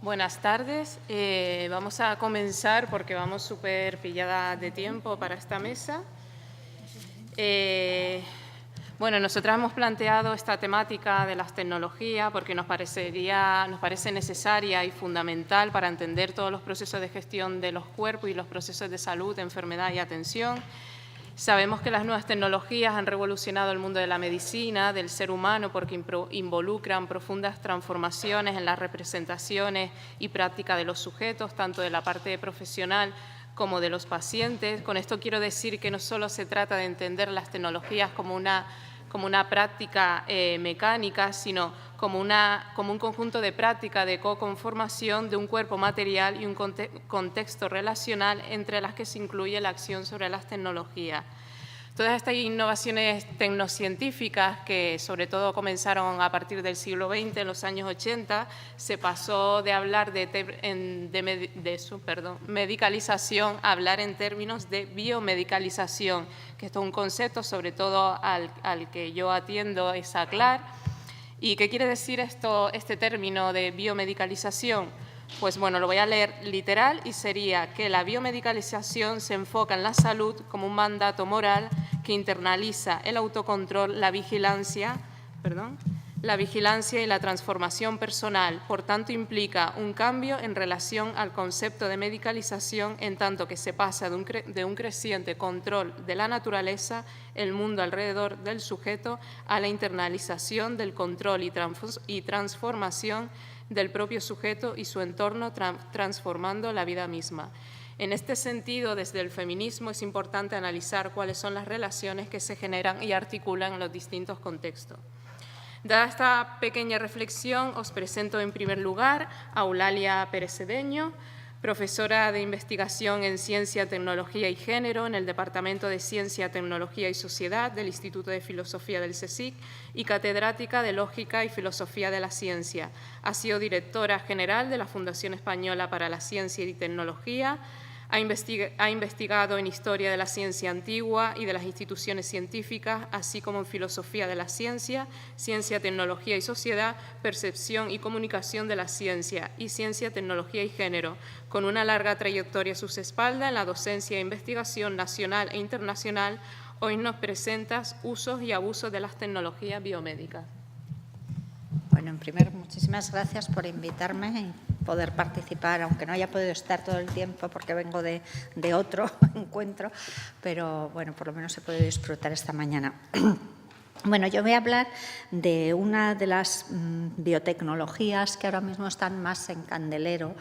Buenas tardes. Vamos a comenzar porque vamos súper pillada de tiempo para esta mesa. Bueno, nosotras hemos planteado esta temática de las tecnologías porque nos parece necesaria y fundamental para entender todos los procesos de gestión de los cuerpos y los procesos de salud, enfermedad y atención. Sabemos que las nuevas tecnologías han revolucionado el mundo de la medicina, del ser humano, porque involucran profundas transformaciones en las representaciones y práctica de los sujetos, tanto de la parte profesional como de los pacientes. Con esto quiero decir que no solo se trata de entender las tecnologías como una práctica mecánica, sino como un conjunto de prácticas de co-conformación de un cuerpo material y un contexto relacional entre las que se incluye la acción sobre las tecnologías. Todas estas innovaciones tecnocientíficas, que sobre todo comenzaron a partir del siglo XX, en los años 80, se pasó de hablar de medicalización a hablar en términos de biomedicalización, que esto es un concepto sobre todo al que yo atiendo, es ACLAR. ¿Y qué quiere decir este término de biomedicalización? Pues bueno, lo voy a leer literal y sería que la biomedicalización se enfoca en la salud como un mandato moral que internaliza el autocontrol, la vigilancia y la transformación personal. Por tanto, implica un cambio en relación al concepto de medicalización, en tanto que se pasa de un creciente control de la naturaleza, el mundo alrededor del sujeto, a la internalización del control y transformación del propio sujeto y su entorno, transformando la vida misma. En este sentido, desde el feminismo es importante analizar cuáles son las relaciones que se generan y articulan en los distintos contextos. Dada esta pequeña reflexión, os presento en primer lugar a Eulalia Pérez Cedeño, profesora de investigación en Ciencia, Tecnología y Género en el Departamento de Ciencia, Tecnología y Sociedad del Instituto de Filosofía del CSIC y catedrática de Lógica y Filosofía de la Ciencia. Ha sido directora general de la Fundación Española para la Ciencia y Tecnología. Ha investigado en Historia de la Ciencia Antigua y de las instituciones científicas, así como en Filosofía de la Ciencia, Ciencia, Tecnología y Sociedad, Percepción y Comunicación de la Ciencia y Ciencia, Tecnología y Género, con una larga trayectoria a sus espaldas en la docencia e investigación nacional e internacional. Hoy nos presentas usos y abusos de las tecnologías biomédicas. Bueno, en primer lugar, muchísimas gracias por invitarme y poder participar, aunque no haya podido estar todo el tiempo porque vengo de otro encuentro, pero bueno, por lo menos he podido disfrutar esta mañana. Bueno, yo voy a hablar de una de las biotecnologías que ahora mismo están más en candelero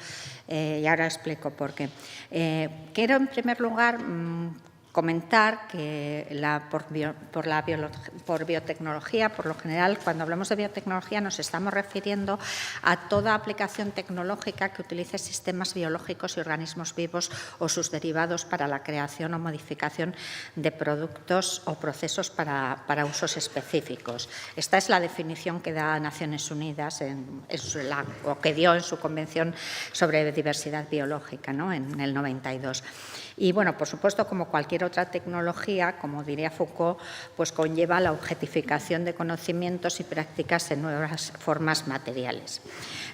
y ahora explico por qué. Quiero, en primer lugar, comentar que por biotecnología, por lo general, cuando hablamos de biotecnología nos estamos refiriendo a toda aplicación tecnológica que utilice sistemas biológicos y organismos vivos o sus derivados para la creación o modificación de productos o procesos para usos específicos. Esta es la definición que da Naciones Unidas o que dio en su Convención sobre Diversidad Biológica, ¿no?, en el 92. Y, bueno, por supuesto, como cualquier otra tecnología, como diría Foucault, pues conlleva la objetificación de conocimientos y prácticas en nuevas formas materiales.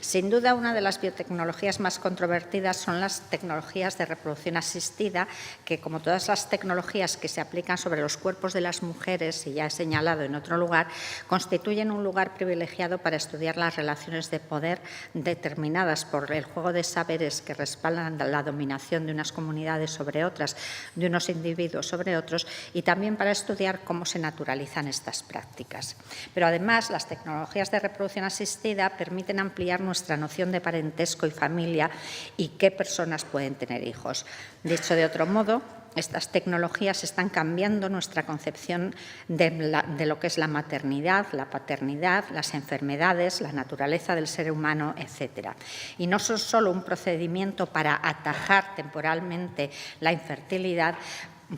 Sin duda, una de las biotecnologías más controvertidas son las tecnologías de reproducción asistida, que, como todas las tecnologías que se aplican sobre los cuerpos de las mujeres, y ya he señalado en otro lugar, constituyen un lugar privilegiado para estudiar las relaciones de poder determinadas por el juego de saberes que respaldan la dominación de unas comunidades sobre otras, de unos individuos sobre otros, y también para estudiar cómo se naturalizan estas prácticas. Pero además, las tecnologías de reproducción asistida permiten ampliar nuestra noción de parentesco y familia y qué personas pueden tener hijos. Dicho de otro modo, estas tecnologías están cambiando nuestra concepción de lo que es la maternidad, la paternidad, las enfermedades, la naturaleza del ser humano, etc. Y no son solo un procedimiento para atajar temporalmente la infertilidad,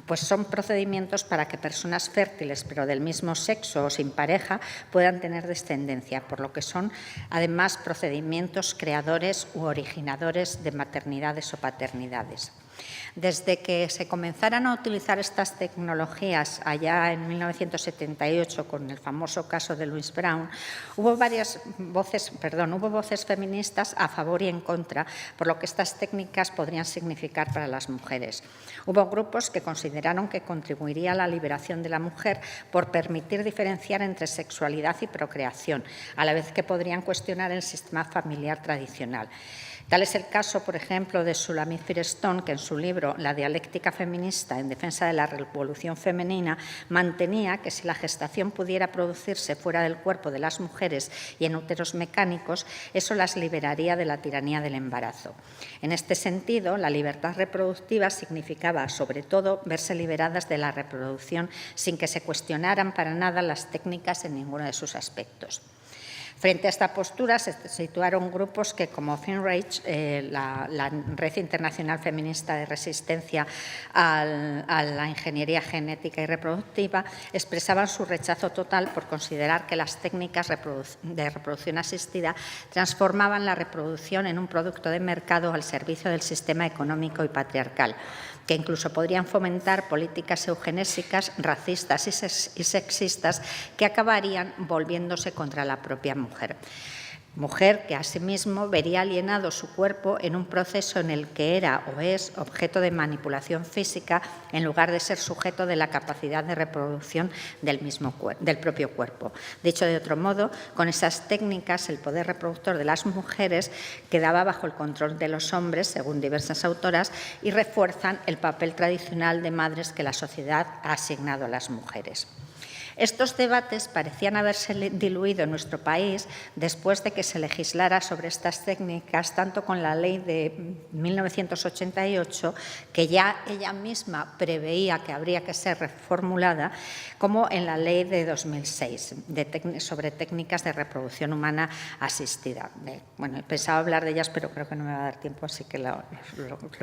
pues son procedimientos para que personas fértiles, pero del mismo sexo o sin pareja, puedan tener descendencia, por lo que son, además, procedimientos creadores u originadores de maternidades o paternidades. Desde que se comenzaran a utilizar estas tecnologías allá en 1978 con el famoso caso de Louise Brown, hubo voces feministas a favor y en contra por lo que estas técnicas podrían significar para las mujeres. Hubo grupos que consideraron que contribuiría a la liberación de la mujer por permitir diferenciar entre sexualidad y procreación, a la vez que podrían cuestionar el sistema familiar tradicional. Tal es el caso, por ejemplo, de Shulamit Firestone, que en su libro La dialéctica feminista en defensa de la revolución femenina mantenía que si la gestación pudiera producirse fuera del cuerpo de las mujeres y en úteros mecánicos, eso las liberaría de la tiranía del embarazo. En este sentido, la libertad reproductiva significaba, sobre todo, verse liberadas de la reproducción sin que se cuestionaran para nada las técnicas en ninguno de sus aspectos. Frente a esta postura se situaron grupos que, como FinRage, la Red Internacional Feminista de Resistencia a la Ingeniería Genética y Reproductiva, expresaban su rechazo total por considerar que las técnicas de reproducción asistida transformaban la reproducción en un producto de mercado al servicio del sistema económico y patriarcal, que incluso podrían fomentar políticas eugenésicas, racistas y sexistas que acabarían volviéndose contra la propia mujer. Mujer que asimismo vería alienado su cuerpo en un proceso en el que era o es objeto de manipulación física en lugar de ser sujeto de la capacidad de reproducción del propio cuerpo. Dicho de otro modo, con esas técnicas el poder reproductor de las mujeres quedaba bajo el control de los hombres, según diversas autoras, y refuerzan el papel tradicional de madres que la sociedad ha asignado a las mujeres. Estos debates parecían haberse diluido en nuestro país después de que se legislara sobre estas técnicas, tanto con la ley de 1988, que ya ella misma preveía que habría que ser reformulada, como en la ley de 2006 sobre técnicas de reproducción humana asistida. Bueno, pensaba hablar de ellas, pero creo que no me va a dar tiempo, así que lo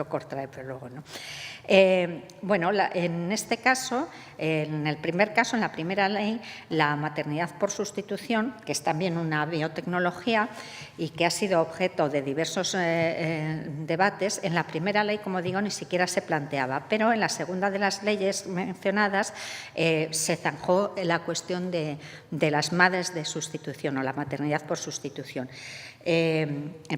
cortaré, pero luego no. En este caso, en el primer caso, en la primera ley, la maternidad por sustitución, que es también una biotecnología y que ha sido objeto de diversos debates, en la primera ley, como digo, ni siquiera se planteaba, pero en la segunda de las leyes mencionadas se zanjó la cuestión de las madres de sustitución o la maternidad por sustitución.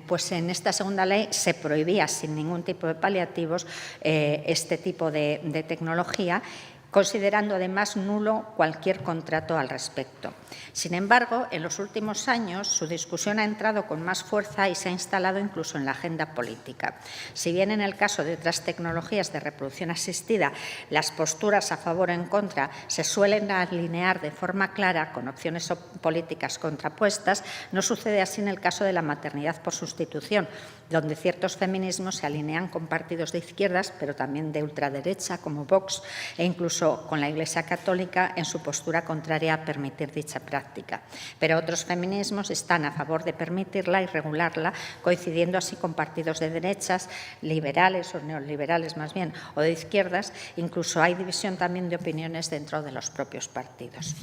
Pues en esta segunda ley se prohibía sin ningún tipo de paliativos este tipo de tecnología, considerando además nulo cualquier contrato al respecto. Sin embargo, en los últimos años su discusión ha entrado con más fuerza y se ha instalado incluso en la agenda política. Si bien en el caso de otras tecnologías de reproducción asistida las posturas a favor o en contra se suelen alinear de forma clara con opciones políticas contrapuestas, no sucede así en el caso de la maternidad por sustitución, donde ciertos feminismos se alinean con partidos de izquierdas, pero también de ultraderecha, como Vox, e incluso con la Iglesia Católica en su postura contraria a permitir dicha práctica. Pero otros feminismos están a favor de permitirla y regularla, coincidiendo así con partidos de derechas, liberales o neoliberales más bien, o de izquierdas. Incluso hay división también de opiniones dentro de los propios partidos.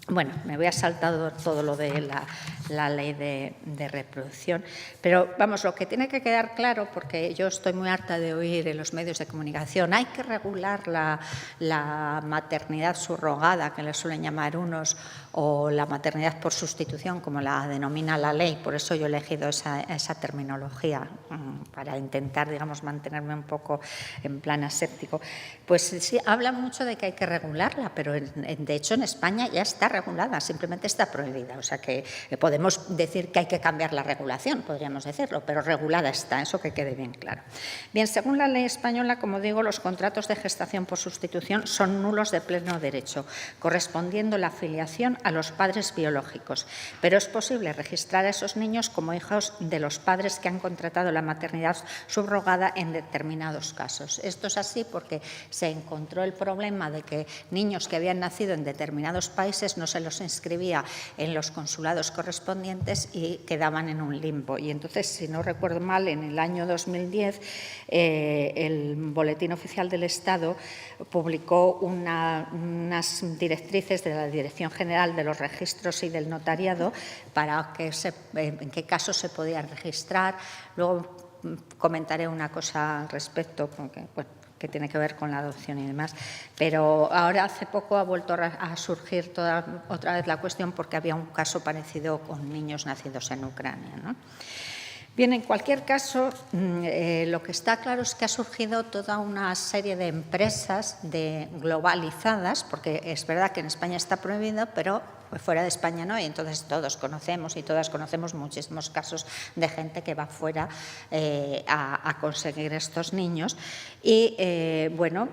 Bueno, me voy a saltar todo lo de la ley de reproducción, pero vamos, lo que tiene que quedar claro, porque yo estoy muy harta de oír en los medios de comunicación, hay que regular la maternidad subrogada, que le suelen llamar unos, o la maternidad por sustitución, como la denomina la ley. Por eso yo he elegido esa terminología, para intentar, digamos, mantenerme un poco en plan aséptico. Pues sí, hablan mucho de que hay que regularla, pero de hecho en España ya está regulada, simplemente está prohibida. O sea que podemos decir que hay que cambiar la regulación, podríamos decirlo, pero regulada está, eso que quede bien claro. Bien, según la ley española, como digo, los contratos de gestación por sustitución son nulos de pleno derecho, correspondiendo la filiación a los padres biológicos, pero es posible registrar a esos niños como hijos de los padres que han contratado la maternidad subrogada en determinados casos. Esto es así porque se encontró el problema de que niños que habían nacido en determinados países no se los inscribía en los consulados correspondientes y quedaban en un limbo. Y entonces, si no recuerdo mal, en el año 2010 el Boletín Oficial del Estado publicó unas directrices de la Dirección General de los Registros y del Notariado para en qué casos se podían registrar. Luego comentaré una cosa al respecto, porque, bueno, que tiene que ver con la adopción y demás. Pero ahora, hace poco, ha vuelto a surgir otra vez la cuestión porque había un caso parecido con niños nacidos en Ucrania, ¿no? Bien, en cualquier caso, lo que está claro es que ha surgido toda una serie de empresas globalizadas, porque es verdad que en España está prohibido, pero fuera de España no, y entonces todos conocemos y todas conocemos muchísimos casos de gente que va fuera a conseguir estos niños. Y, bueno,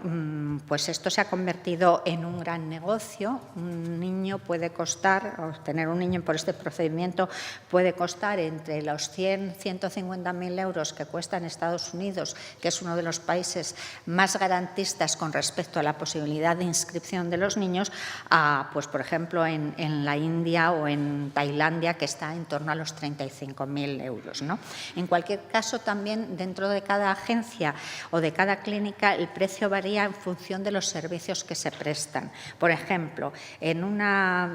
pues esto se ha convertido en un gran negocio. Un niño puede costar, obtener un niño por este procedimiento puede costar entre los 150.000 euros que cuesta en Estados Unidos, que es uno de los países más garantistas con respecto a la posibilidad de inscripción de los niños, a, pues, por ejemplo, en la India o en Tailandia, que está en torno a los 35.000 euros, ¿no? En cualquier caso, también dentro de cada agencia o de cada clínica, el precio varía en función de los servicios que se prestan. Por ejemplo, en una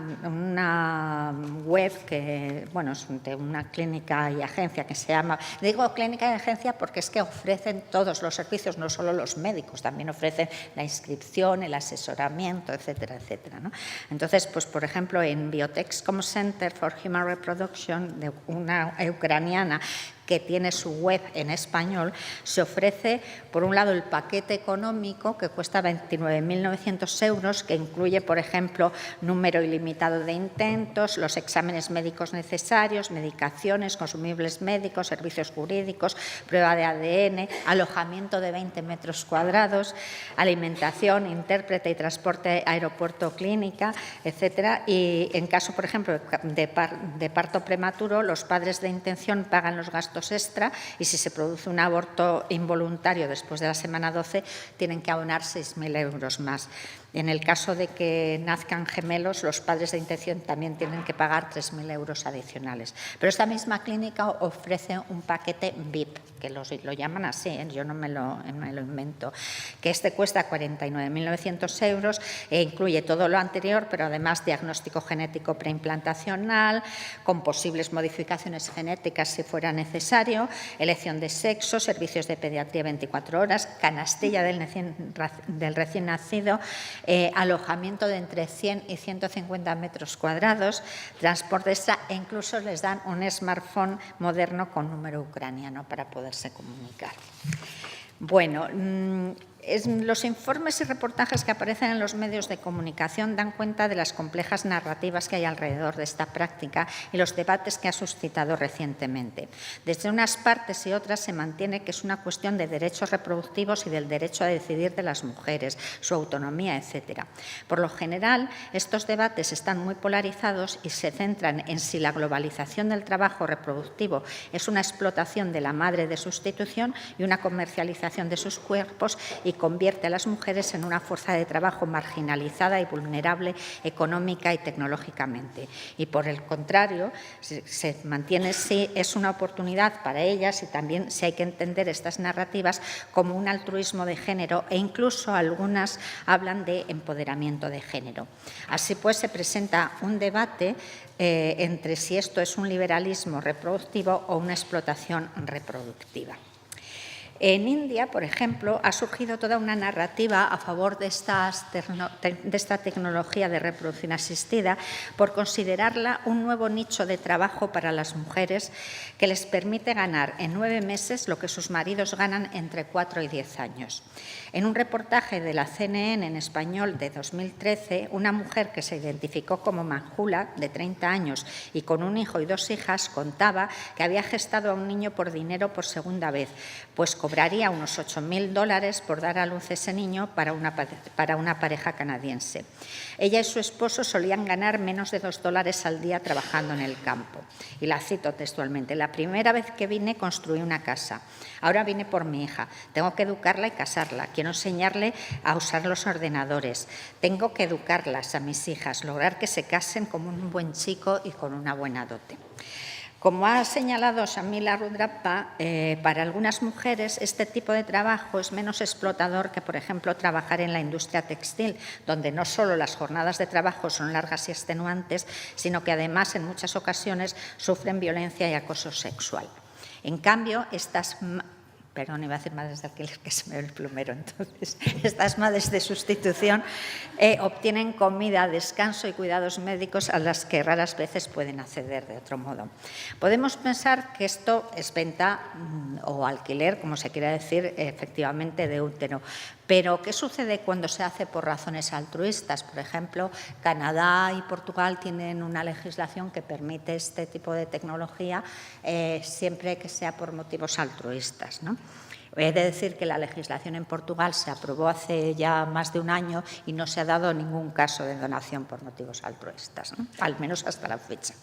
web que, bueno, es de una clínica y agencia que se llama, digo clínica y agencia porque es que ofrecen todos los servicios, no solo los médicos, también ofrecen la inscripción, el asesoramiento, etcétera, etcétera, ¿no? Entonces, pues, por ejemplo, en Biotexcom Center for Human Reproduction, de una ucraniana que tiene su web en español, se ofrece, por un lado, el paquete económico, que cuesta 29.900 euros, que incluye, por ejemplo, número ilimitado de intentos, los exámenes médicos necesarios, medicaciones, consumibles médicos, servicios jurídicos, prueba de ADN, alojamiento de 20 metros cuadrados, alimentación, intérprete y transporte aeropuerto-clínica, etcétera. Y en caso, por ejemplo, de parto prematuro, los padres de intención pagan los gastos extra, y si se produce un aborto involuntario después de la semana 12, tienen que abonar 6.000 euros más. En el caso de que nazcan gemelos, los padres de intención también tienen que pagar 3.000 euros adicionales. Pero esta misma clínica ofrece un paquete VIP, que lo llaman así, yo no me lo invento, que este cuesta 49.900 euros e incluye todo lo anterior, pero además diagnóstico genético preimplantacional, con posibles modificaciones genéticas si fuera necesario, elección de sexo, servicios de pediatría 24 horas, canastilla del recién nacido, alojamiento de entre 100 y 150 metros cuadrados, transporte extra, e incluso les dan un smartphone moderno con número ucraniano para poderse comunicar. Bueno, los informes y reportajes que aparecen en los medios de comunicación dan cuenta de las complejas narrativas que hay alrededor de esta práctica y los debates que ha suscitado recientemente. Desde unas partes y otras se mantiene que es una cuestión de derechos reproductivos y del derecho a decidir de las mujeres, su autonomía, etcétera. Por lo general, estos debates están muy polarizados y se centran en si la globalización del trabajo reproductivo es una explotación de la madre de sustitución y una comercialización de sus cuerpos, y convierte a las mujeres en una fuerza de trabajo marginalizada y vulnerable económica y tecnológicamente. Y por el contrario, se mantiene si es una oportunidad para ellas, y también si hay que entender estas narrativas como un altruismo de género, e incluso algunas hablan de empoderamiento de género. Así pues, se presenta un debate entre si esto es un liberalismo reproductivo o una explotación reproductiva. En India, por ejemplo, ha surgido toda una narrativa a favor de esta tecnología de reproducción asistida por considerarla un nuevo nicho de trabajo para las mujeres que les permite ganar en 9 meses lo que sus maridos ganan entre 4 y 10 años. En un reportaje de la CNN en español de 2013, una mujer que se identificó como Manjula, de 30 años y con un hijo y 2 hijas, contaba que había gestado a un niño por dinero por segunda vez, pues cobraría unos $8.000 por dar a luz ese niño para una pareja canadiense. Ella y su esposo solían ganar menos de $2 al día trabajando en el campo. Y la cito textualmente: la primera vez que vine construí una casa. Ahora vine por mi hija. Tengo que educarla y casarla. Quiero enseñarle a usar los ordenadores. Tengo que educarlas a mis hijas, lograr que se casen como un buen chico y con una buena dote. Como ha señalado Shamila Rudrappa, para algunas mujeres este tipo de trabajo es menos explotador que, por ejemplo, trabajar en la industria textil, donde no solo las jornadas de trabajo son largas y extenuantes, sino que además en muchas ocasiones sufren violencia y acoso sexual. En cambio, perdón, iba a decir madres de alquiler, que se me ve el plumero. Entonces, estas madres de sustitución obtienen comida, descanso y cuidados médicos a las que raras veces pueden acceder de otro modo. Podemos pensar que esto es venta o alquiler, como se quiera decir, efectivamente de útero. Pero, ¿qué sucede cuando se hace por razones altruistas? Por ejemplo, Canadá y Portugal tienen una legislación que permite este tipo de tecnología siempre que sea por motivos altruistas, ¿no? He de decir que la legislación en Portugal se aprobó hace ya más de un año y no se ha dado ningún caso de donación por motivos altruistas, ¿no? Al menos hasta la fecha.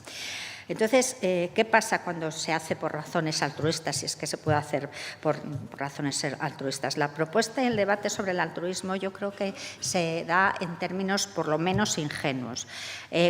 Entonces, ¿qué pasa cuando se hace por razones altruistas, si es que se puede hacer por razones altruistas? La propuesta y el debate sobre el altruismo yo creo que se da en términos por lo menos ingenuos.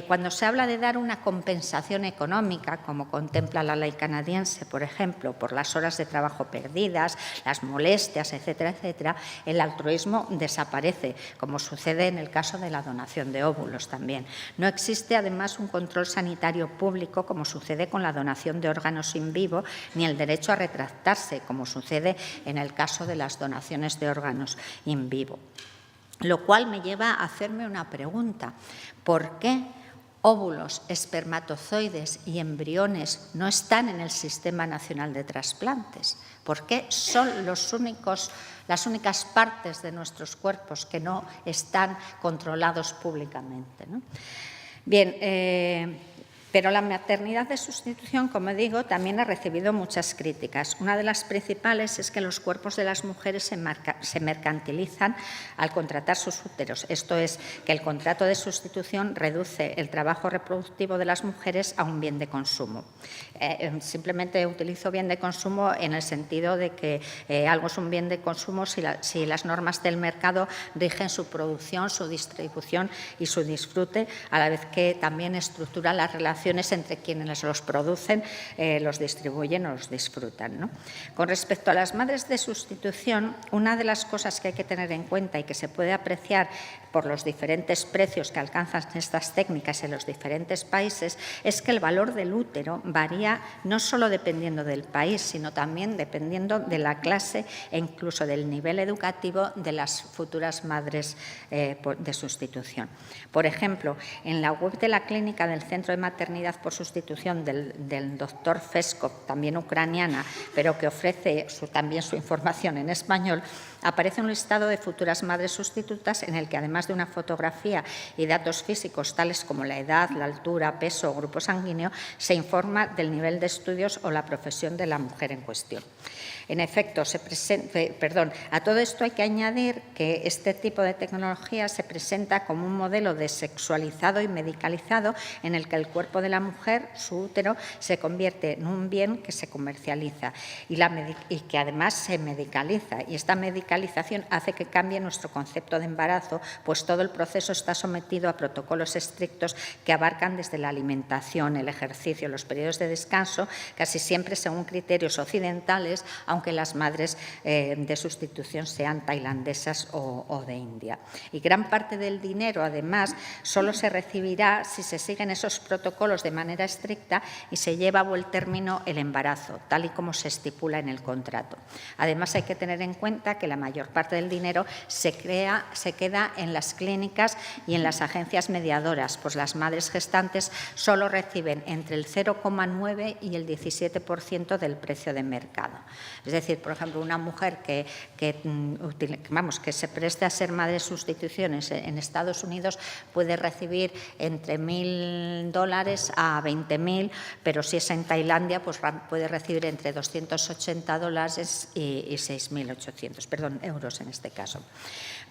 Cuando se habla de dar una compensación económica, como contempla la ley canadiense, por ejemplo, por las horas de trabajo perdidas, las molestias, etcétera, etcétera, el altruismo desaparece, como sucede en el caso de la donación de óvulos también. No existe, además, un control sanitario público, como sucede con la donación de órganos in vivo, ni el derecho a retractarse, como sucede en el caso de las donaciones de órganos in vivo. Lo cual me lleva a hacerme una pregunta. ¿Por qué óvulos, espermatozoides y embriones no están en el Sistema Nacional de Trasplantes? ¿Por qué son las únicas partes de nuestros cuerpos que no están controlados públicamente, ¿no? Bien, pero la maternidad de sustitución, como digo, también ha recibido muchas críticas. Una de las principales es que los cuerpos de las mujeres se mercantilizan al contratar sus úteros. Esto es, que el contrato de sustitución reduce el trabajo reproductivo de las mujeres a un bien de consumo. Simplemente utilizo bien de consumo en el sentido de que algo es un bien de consumo si las normas del mercado rigen su producción, su distribución y su disfrute, a la vez que también estructura las relaciones entre quienes los producen, los distribuyen o los disfrutan, ¿no? Con respecto a las madres de sustitución, una de las cosas que hay que tener en cuenta y que se puede apreciar por los diferentes precios que alcanzan estas técnicas en los diferentes países es que el valor del útero varía no solo dependiendo del país, sino también dependiendo de la clase e incluso del nivel educativo de las futuras madres de sustitución. Por ejemplo, en la web de la clínica del Centro de Maternidad por Sustitución del doctor Feskov, también ucraniana, pero que ofrece también su información en español, aparece un listado de futuras madres sustitutas en el que, además de una fotografía y datos físicos tales como la edad, la altura, peso o grupo sanguíneo, se informa del nivel de estudios o la profesión de la mujer en cuestión. En efecto, a todo esto hay que añadir que este tipo de tecnología se presenta como un modelo desexualizado y medicalizado en el que el cuerpo de la mujer, su útero, se convierte en un bien que se comercializa y que además se medicaliza. Y esta medicalización hace que cambie nuestro concepto de embarazo, pues todo el proceso está sometido a protocolos estrictos que abarcan desde la alimentación, el ejercicio, los periodos de descanso, casi siempre según criterios occidentales, aunque las madres de sustitución sean tailandesas o de India. Y gran parte del dinero, además, solo se recibirá si se siguen esos protocolos de manera estricta y se lleva a buen término el embarazo, tal y como se estipula en el contrato. Además, hay que tener en cuenta que la mayor parte del dinero se queda en las clínicas y en las agencias mediadoras, pues las madres gestantes solo reciben entre el 0,9 y el 17% del precio de mercado. Es decir, por ejemplo, una mujer que se preste a ser madre de sustituciones en Estados Unidos puede recibir entre $1.000 a 20.000, pero si es en Tailandia, pues puede recibir entre $280 y 6.800, euros en este caso.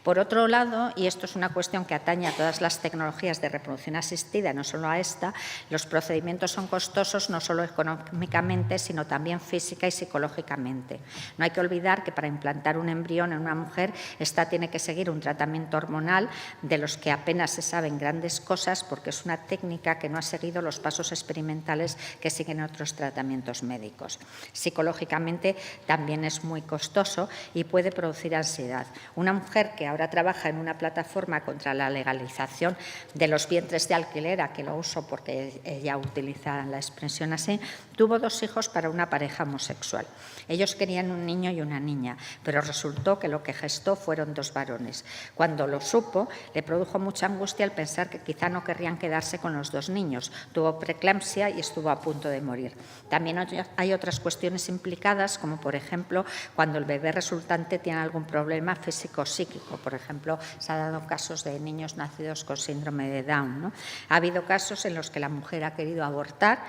Por otro lado, y esto es una cuestión que atañe a todas las tecnologías de reproducción asistida, no solo a esta, los procedimientos son costosos no solo económicamente, sino también física y psicológicamente. No hay que olvidar que para implantar un embrión en una mujer, esta tiene que seguir un tratamiento hormonal de los que apenas se saben grandes cosas, porque es una técnica que no ha seguido los pasos experimentales que siguen otros tratamientos médicos. Psicológicamente también es muy costoso y puede producir ansiedad. Una mujer que ahora trabaja en una plataforma contra la legalización de los vientres de alquiler, a que lo uso porque ella utiliza la expresión así, tuvo 2 hijos para una pareja homosexual. Ellos querían un niño y una niña, pero resultó que lo que gestó fueron 2 varones. Cuando lo supo, le produjo mucha angustia el pensar que quizá no querrían quedarse con los 2 niños. Tuvo preeclampsia y estuvo a punto de morir. También hay otras cuestiones implicadas, como por ejemplo, cuando el bebé resultante tiene algún problema físico-psíquico. Por ejemplo, se han dado casos de niños nacidos con síndrome de Down, ¿no? Ha habido casos en los que la mujer ha querido abortar,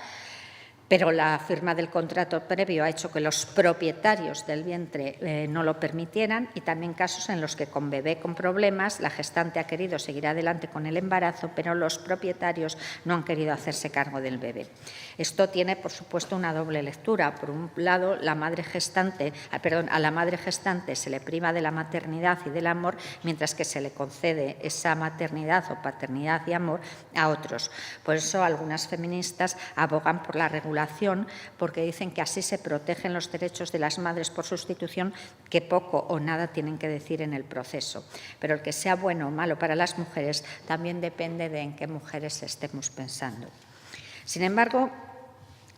pero la firma del contrato previo ha hecho que los propietarios del vientre no lo permitieran, y también casos en los que con bebé con problemas la gestante ha querido seguir adelante con el embarazo, pero los propietarios no han querido hacerse cargo del bebé. Esto tiene, por supuesto, una doble lectura. Por un lado, a la madre gestante se le priva de la maternidad y del amor, mientras que se le concede esa maternidad o paternidad y amor a otros. Por eso, algunas feministas abogan por la regulación, porque dicen que así se protegen los derechos de las madres por sustitución, que poco o nada tienen que decir en el proceso. Pero el que sea bueno o malo para las mujeres también depende de en qué mujeres estemos pensando. Sin embargo,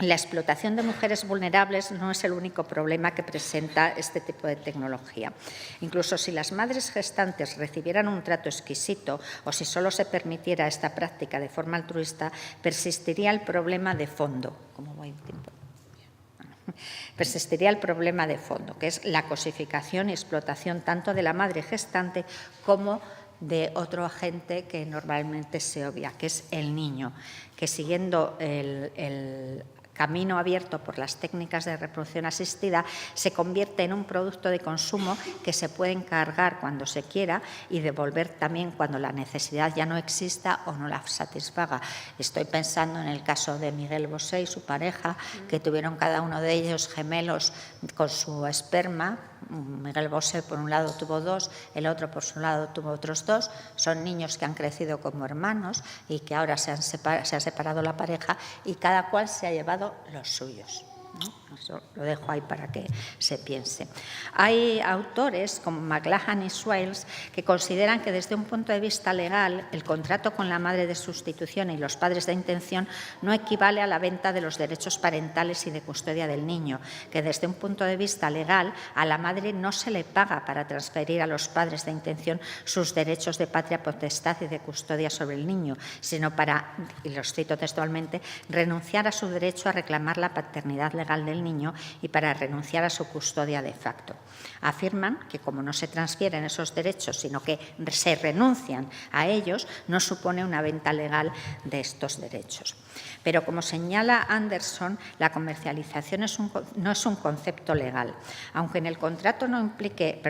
la explotación de mujeres vulnerables no es el único problema que presenta este tipo de tecnología. Incluso si las madres gestantes recibieran un trato exquisito o si solo se permitiera esta práctica de forma altruista, persistiría el problema de fondo. Persistiría el problema de fondo, que es la cosificación y explotación tanto de la madre gestante como de otro agente que normalmente se obvia, que es el niño, que siguiendo el camino abierto por las técnicas de reproducción asistida, se convierte en un producto de consumo que se puede encargar cuando se quiera y devolver también cuando la necesidad ya no exista o no la satisfaga. Estoy pensando en el caso de Miguel Bosé y su pareja, que tuvieron cada uno de ellos gemelos con su esperma. Miguel Bosé, por un lado, tuvo 2, el otro, por su lado, tuvo otros 2. Son niños que han crecido como hermanos y que ahora se ha separado la pareja y cada cual se ha llevado los suyos, ¿no? Eso lo dejo ahí para que se piense. Hay autores como McLachlan y Swales que consideran que desde un punto de vista legal el contrato con la madre de sustitución y los padres de intención no equivale a la venta de los derechos parentales y de custodia del niño, que desde un punto de vista legal a la madre no se le paga para transferir a los padres de intención sus derechos de patria potestad y de custodia sobre el niño, sino para, y los cito textualmente, renunciar a su derecho a reclamar la paternidad legal del niño y para renunciar a su custodia de facto. Afirman que como no se transfieren esos derechos, sino que se renuncian a ellos, no supone una venta legal de estos derechos. Pero como señala Anderson, la comercialización no es un concepto legal. Aunque el contrato no implique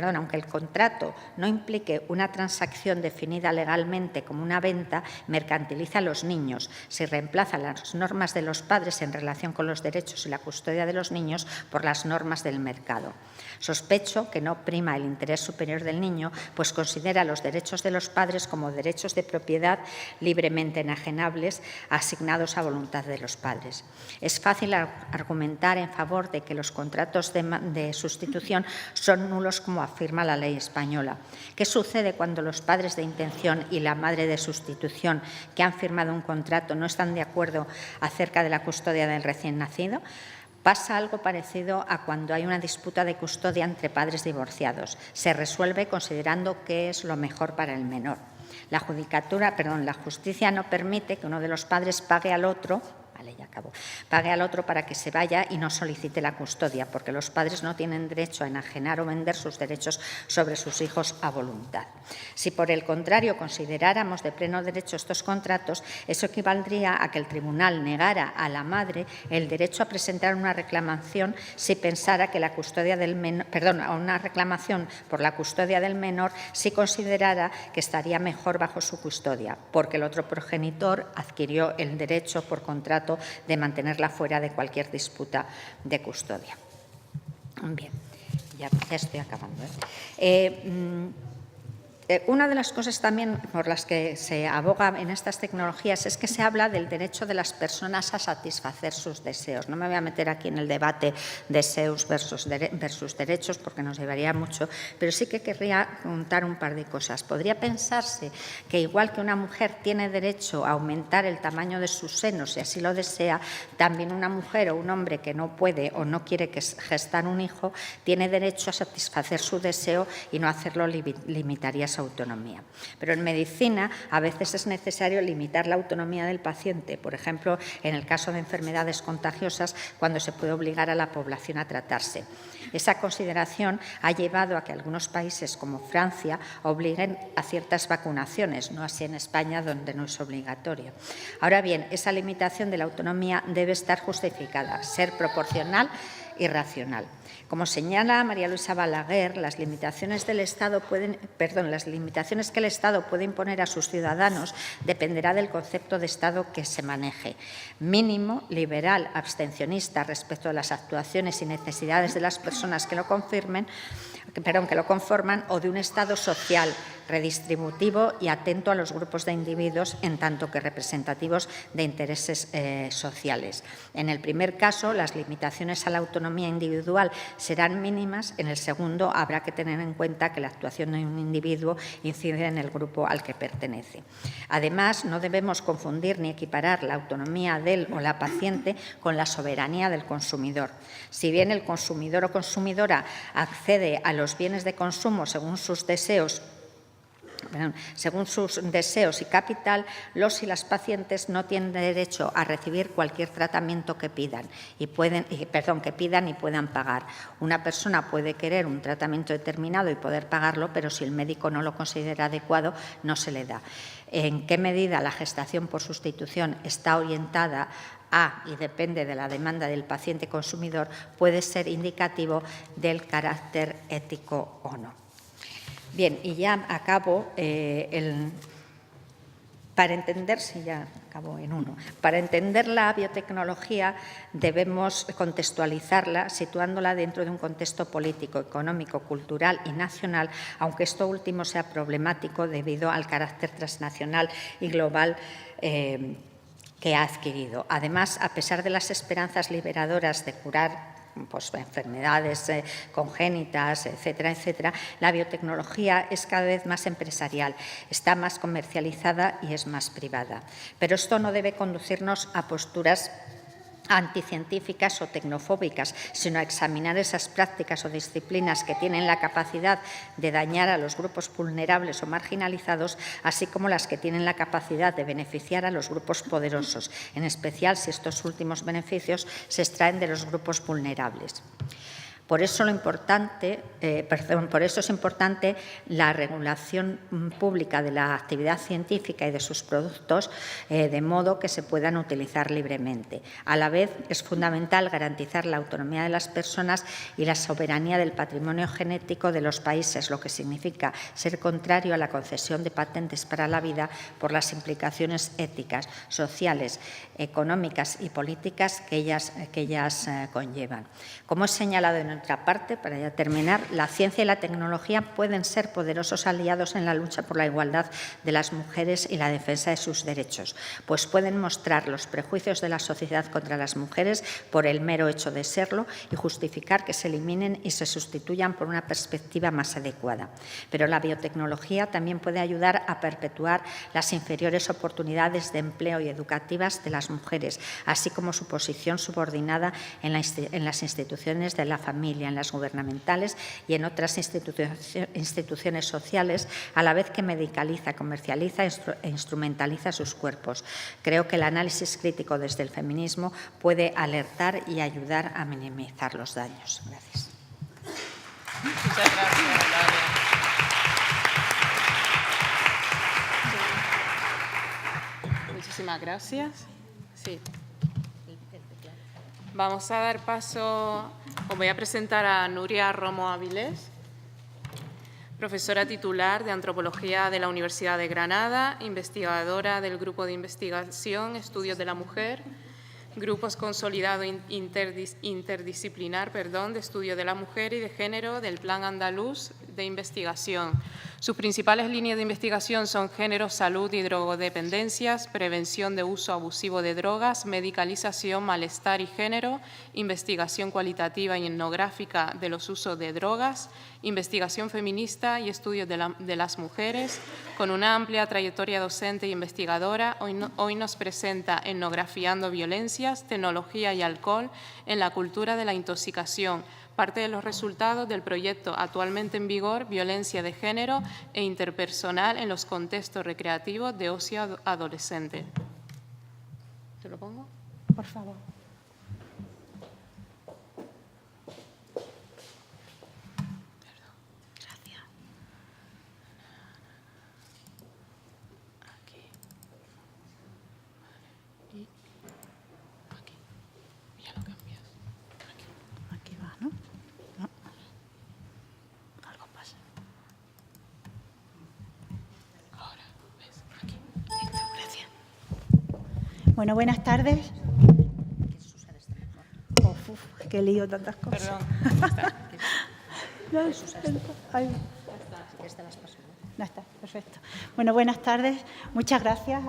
una transacción definida legalmente como una venta, mercantiliza a los niños. Se reemplazan las normas de los padres en relación con los derechos y la custodia de los niños por las normas del mercado. Sospecho que no prima el interés superior del niño, pues considera los derechos de los padres como derechos de propiedad libremente enajenables asignados a voluntad de los padres. Es fácil argumentar en favor de que los contratos de sustitución son nulos, como afirma la ley española. ¿Qué sucede cuando los padres de intención y la madre de sustitución que han firmado un contrato no están de acuerdo acerca de la custodia del recién nacido? Pasa algo parecido a cuando hay una disputa de custodia entre padres divorciados. Se resuelve considerando qué es lo mejor para el menor. La justicia no permite que uno de los padres pague al otro para que se vaya y no solicite la custodia, porque los padres no tienen derecho a enajenar o vender sus derechos sobre sus hijos a voluntad. Si, por el contrario, consideráramos de pleno derecho estos contratos, eso equivaldría a que el tribunal negara a la madre el derecho a presentar una reclamación si pensara que la custodia del menor, una reclamación por la custodia del menor si considerara que estaría mejor bajo su custodia, porque el otro progenitor adquirió el derecho por contrato de mantenerla fuera de cualquier disputa de custodia. Bien, ya estoy acabando. Una de las cosas también por las que se aboga en estas tecnologías es que se habla del derecho de las personas a satisfacer sus deseos. No me voy a meter aquí en el debate deseos versus derechos porque nos llevaría mucho, pero sí que querría contar un par de cosas. Podría pensarse que igual que una mujer tiene derecho a aumentar el tamaño de sus senos si así lo desea, también una mujer o un hombre que no puede o no quiere gestar un hijo tiene derecho a satisfacer su deseo y no hacerlo limitaría su autonomía. Pero en medicina a veces es necesario limitar la autonomía del paciente, por ejemplo, en el caso de enfermedades contagiosas, cuando se puede obligar a la población a tratarse. Esa consideración ha llevado a que algunos países como Francia obliguen a ciertas vacunaciones, no así en España, donde no es obligatorio. Ahora bien, esa limitación de la autonomía debe estar justificada, ser proporcional y racional. Como señala María Luisa Balaguer, las limitaciones que el Estado puede imponer a sus ciudadanos dependerá del concepto de Estado que se maneje. Mínimo, liberal, abstencionista respecto a las actuaciones y necesidades de las personas que lo conforman, o de un Estado social, redistributivo y atento a los grupos de individuos en tanto que representativos de intereses sociales. En el primer caso, las limitaciones a la autonomía individual serán mínimas. En el segundo, habrá que tener en cuenta que la actuación de un individuo incide en el grupo al que pertenece. Además, no debemos confundir ni equiparar la autonomía del o la paciente con la soberanía del consumidor. Si bien el consumidor o consumidora accede a los bienes de consumo según sus deseos y capital, los y las pacientes no tienen derecho a recibir cualquier tratamiento que pidan y puedan pagar. Una persona puede querer un tratamiento determinado y poder pagarlo, pero si el médico no lo considera adecuado, no se le da. ¿En qué medida la gestación por sustitución está orientada y depende de la demanda del paciente consumidor, puede ser indicativo del carácter ético o no? Bien, y ya acabo para entender la biotecnología debemos contextualizarla situándola dentro de un contexto político, económico, cultural y nacional, aunque esto último sea problemático debido al carácter transnacional y global que ha adquirido. Además, a pesar de las esperanzas liberadoras de curar enfermedades congénitas, etcétera, etcétera, la biotecnología es cada vez más empresarial, está más comercializada y es más privada. Pero esto no debe conducirnos a posturas anticientíficas o tecnofóbicas, sino a examinar esas prácticas o disciplinas que tienen la capacidad de dañar a los grupos vulnerables o marginalizados, así como las que tienen la capacidad de beneficiar a los grupos poderosos, en especial si estos últimos beneficios se extraen de los grupos vulnerables. Por eso es importante la regulación pública de la actividad científica y de sus productos, de modo que se puedan utilizar libremente. A la vez, es fundamental garantizar la autonomía de las personas y la soberanía del patrimonio genético de los países, lo que significa ser contrario a la concesión de patentes para la vida por las implicaciones éticas, sociales, económicas y políticas que ellas conllevan. Como he señalado en otra parte, para ya terminar, la ciencia y la tecnología pueden ser poderosos aliados en la lucha por la igualdad de las mujeres y la defensa de sus derechos, pues pueden mostrar los prejuicios de la sociedad contra las mujeres por el mero hecho de serlo y justificar que se eliminen y se sustituyan por una perspectiva más adecuada. Pero la biotecnología también puede ayudar a perpetuar las inferiores oportunidades de empleo y educativas de las mujeres, así como su posición subordinada en las instituciones de la familia, en las gubernamentales y en otras instituciones sociales, a la vez que medicaliza, comercializa e instrumentaliza sus cuerpos. Creo que el análisis crítico desde el feminismo puede alertar y ayudar a minimizar los daños. Gracias. Muchas gracias, Dalia. Muchísimas gracias. Sí. Vamos a dar paso, os voy a presentar a Nuria Romo Avilés, profesora titular de Antropología de la Universidad de Granada, investigadora del Grupo de Investigación Estudios de la Mujer, Grupos Consolidado Interdisciplinar de Estudio de la Mujer y de Género del Plan Andaluz de investigación. Sus principales líneas de investigación son género, salud y drogodependencias, prevención de uso abusivo de drogas, medicalización, malestar y género, investigación cualitativa y etnográfica de los usos de drogas, investigación feminista y estudios de las mujeres. Con una amplia trayectoria docente e investigadora, hoy nos presenta Etnografiando violencias, tecnología y alcohol en la cultura de la intoxicación, parte de los resultados del proyecto actualmente en vigor, Violencia de Género e Interpersonal en los contextos recreativos de ocio adolescente. ¿Te lo pongo? Por favor. Gracias. Aquí. Y aquí. Ya lo cambias. Aquí va, ¿no? No. Algo pasa. Ahora, ¿ves? Aquí. Listo, gracias. Bueno, buenas tardes. Qué lío, tantas cosas. Perdón. No, ahí. No está, perfecto. Bueno, buenas tardes. Muchas gracias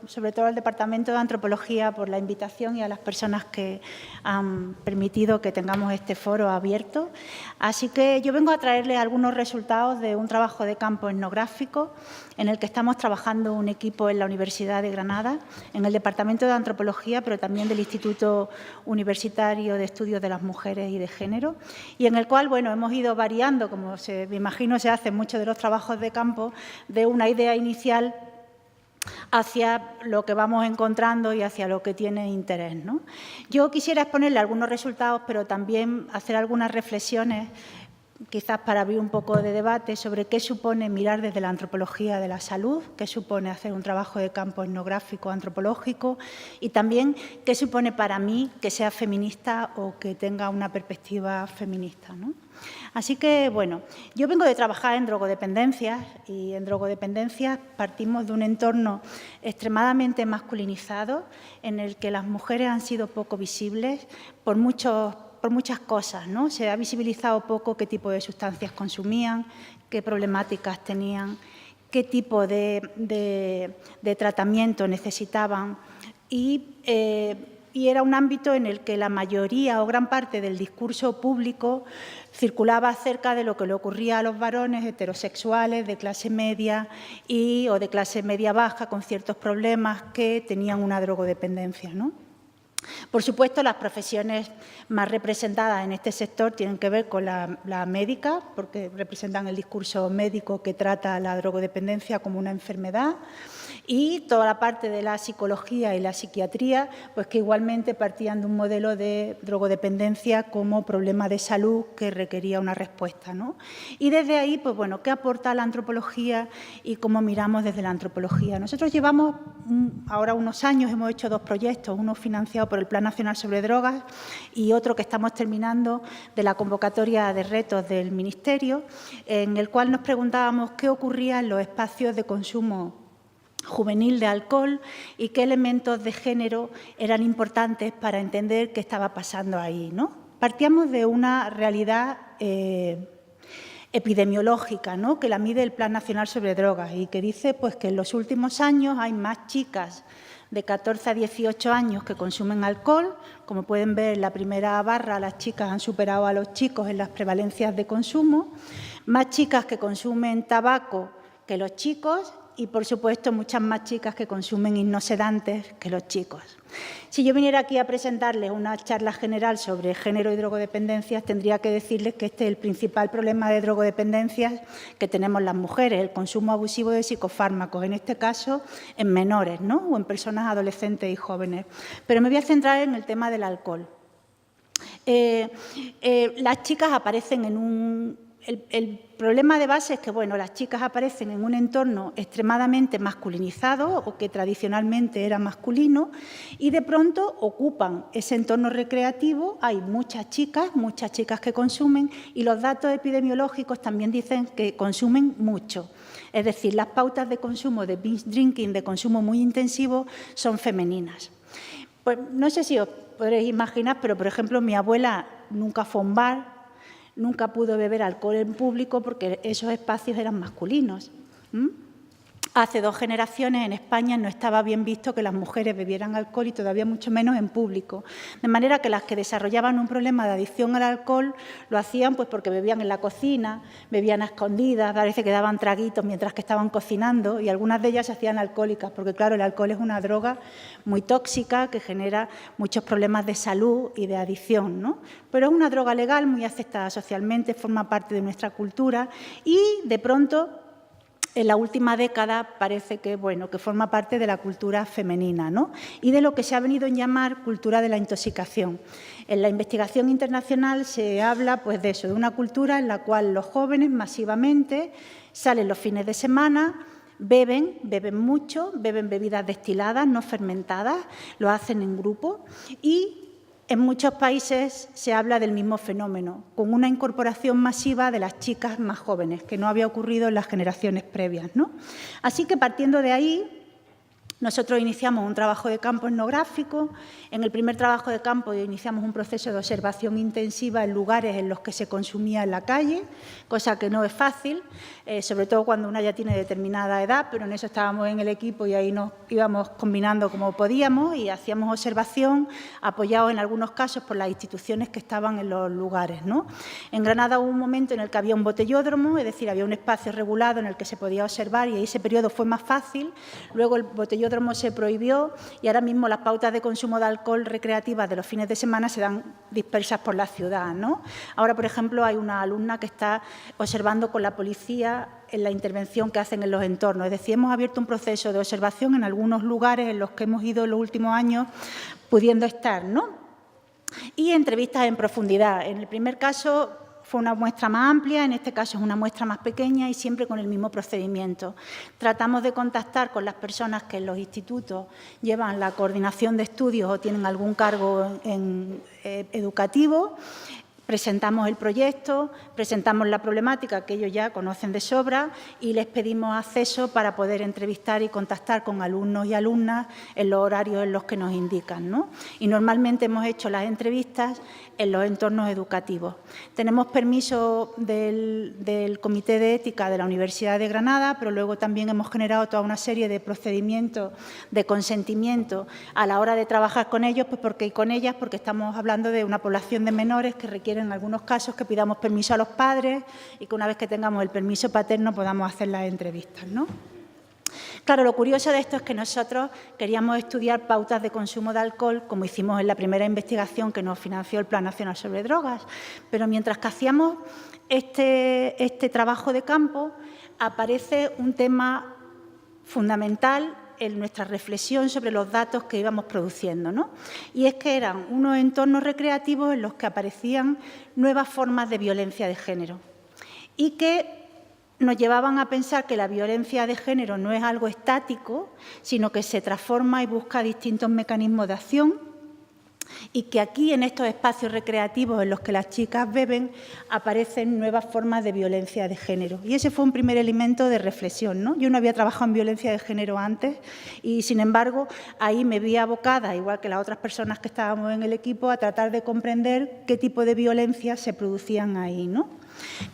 sobre todo al Departamento de Antropología por la invitación y a las personas que han permitido que tengamos este foro abierto. Así que yo vengo a traerles algunos resultados de un trabajo de campo etnográfico en el que estamos trabajando un equipo en la Universidad de Granada, en el Departamento de Antropología, pero también del Instituto Universitario de Estudios de las Mujeres y de Género, y en el cual, bueno, hemos ido variando, como me imagino se hace en muchos de los trabajos de campo, de una idea inicial hacia lo que vamos encontrando y hacia lo que tiene interés, ¿no? Yo quisiera exponerle algunos resultados, pero también hacer algunas reflexiones, quizás para abrir un poco de debate sobre qué supone mirar desde la antropología de la salud, qué supone hacer un trabajo de campo etnográfico antropológico y también qué supone para mí que sea feminista o que tenga una perspectiva feminista, ¿no? Así que, bueno, yo vengo de trabajar en drogodependencias y en drogodependencias partimos de un entorno extremadamente masculinizado en el que las mujeres han sido poco visibles por muchas cosas, ¿no? Se ha visibilizado poco qué tipo de sustancias consumían, qué problemáticas tenían, qué tipo de tratamiento necesitaban y era un ámbito en el que la mayoría o gran parte del discurso público circulaba acerca de lo que le ocurría a los varones heterosexuales de clase media o de clase media baja con ciertos problemas que tenían una drogodependencia, ¿no? Por supuesto, las profesiones más representadas en este sector tienen que ver con la médica, porque representan el discurso médico que trata la drogodependencia como una enfermedad, y toda la parte de la psicología y la psiquiatría, pues que igualmente partían de un modelo de drogodependencia como problema de salud que requería una respuesta, ¿no? Y desde ahí, pues bueno, ¿qué aporta la antropología y cómo miramos desde la antropología? Nosotros llevamos ahora unos años, hemos hecho 2 proyectos, uno financiado por el Plan Nacional sobre Drogas y otro que estamos terminando de la convocatoria de retos del Ministerio, en el cual nos preguntábamos qué ocurría en los espacios de consumo juvenil de alcohol y qué elementos de género eran importantes para entender qué estaba pasando ahí, ¿no? Partíamos de una realidad epidemiológica, ¿no?, que la mide el Plan Nacional sobre Drogas y que dice pues, que en los últimos años hay más chicas de 14 a 18 años que consumen alcohol. Como pueden ver en la primera barra, las chicas han superado a los chicos en las prevalencias de consumo, más chicas que consumen tabaco que los chicos y, por supuesto, muchas más chicas que consumen hipnosedantes que los chicos. Si yo viniera aquí a presentarles una charla general sobre género y drogodependencias, tendría que decirles que este es el principal problema de drogodependencias que tenemos las mujeres, el consumo abusivo de psicofármacos, en este caso en menores, ¿no?, o en personas adolescentes y jóvenes. Pero me voy a centrar en el tema del alcohol. Las chicas aparecen en un... El problema de base es que, bueno, las chicas aparecen en un entorno extremadamente masculinizado o que tradicionalmente era masculino y de pronto ocupan ese entorno recreativo. Hay muchas chicas que consumen y los datos epidemiológicos también dicen que consumen mucho. Es decir, las pautas de consumo de binge drinking, de consumo muy intensivo, son femeninas. Pues no sé si os podréis imaginar, pero, por ejemplo, mi abuela nunca fue a un bar, nunca pudo beber alcohol en público porque esos espacios eran masculinos. Hace 2 generaciones en España no estaba bien visto que las mujeres bebieran alcohol y todavía mucho menos en público. De manera que las que desarrollaban un problema de adicción al alcohol lo hacían pues porque bebían en la cocina, bebían a escondidas, parece que daban traguitos mientras que estaban cocinando y algunas de ellas se hacían alcohólicas porque, claro, el alcohol es una droga muy tóxica que genera muchos problemas de salud y de adicción, ¿no? Pero es una droga legal, muy aceptada socialmente, forma parte de nuestra cultura y, de pronto, en la última década parece que, bueno, que forma parte de la cultura femenina, ¿no? Y de lo que se ha venido a llamar cultura de la intoxicación. En la investigación internacional se habla pues, de eso, de una cultura en la cual los jóvenes masivamente salen los fines de semana, beben mucho, beben bebidas destiladas, no fermentadas, lo hacen en grupo y en muchos países se habla del mismo fenómeno, con una incorporación masiva de las chicas más jóvenes, que no había ocurrido en las generaciones previas, ¿no? Así que, partiendo de ahí, nosotros iniciamos un trabajo de campo etnográfico. En el primer trabajo de campo iniciamos un proceso de observación intensiva en lugares en los que se consumía en la calle, cosa que no es fácil, sobre todo cuando una ya tiene determinada edad, pero en eso estábamos en el equipo y ahí nos íbamos combinando como podíamos y hacíamos observación, apoyados en algunos casos por las instituciones que estaban en los lugares, ¿no? En Granada hubo un momento en el que había un botellódromo, es decir, había un espacio regulado en el que se podía observar y ese periodo fue más fácil. Luego el botellódromo se prohibió y ahora mismo las pautas de consumo de alcohol recreativas de los fines de semana se dan dispersas por la ciudad, ¿no? Ahora, por ejemplo, hay una alumna que está observando con la policía en la intervención que hacen en los entornos. Es decir, hemos abierto un proceso de observación en algunos lugares en los que hemos ido en los últimos años pudiendo estar, ¿no? Y entrevistas en profundidad. En el primer caso fue una muestra más amplia, en este caso es una muestra más pequeña y siempre con el mismo procedimiento. Tratamos de contactar con las personas que en los institutos llevan la coordinación de estudios o tienen algún cargo educativo. Presentamos el proyecto, presentamos la problemática que ellos ya conocen de sobra y les pedimos acceso para poder entrevistar y contactar con alumnos y alumnas en los horarios en los que nos indican, ¿no? Y normalmente hemos hecho las entrevistas en los entornos educativos. Tenemos permiso del Comité de Ética de la Universidad de Granada, pero luego también hemos generado toda una serie de procedimientos de consentimiento a la hora de trabajar con ellos, pues porque estamos hablando de una población de menores que requieren en algunos casos que pidamos permiso a los padres y que una vez que tengamos el permiso paterno podamos hacer las entrevistas, ¿no? Claro, lo curioso de esto es que nosotros queríamos estudiar pautas de consumo de alcohol, como hicimos en la primera investigación que nos financió el Plan Nacional sobre Drogas, pero mientras que hacíamos este trabajo de campo, aparece un tema fundamental en nuestra reflexión sobre los datos que íbamos produciendo, ¿no? Y es que eran unos entornos recreativos en los que aparecían nuevas formas de violencia de género y que nos llevaban a pensar que la violencia de género no es algo estático, sino que se transforma y busca distintos mecanismos de acción y que aquí, en estos espacios recreativos en los que las chicas beben, aparecen nuevas formas de violencia de género. Y ese fue un primer elemento de reflexión, ¿no? Yo no había trabajado en violencia de género antes y, sin embargo, ahí me vi abocada, igual que las otras personas que estábamos en el equipo, a tratar de comprender qué tipo de violencias se producían ahí, ¿no?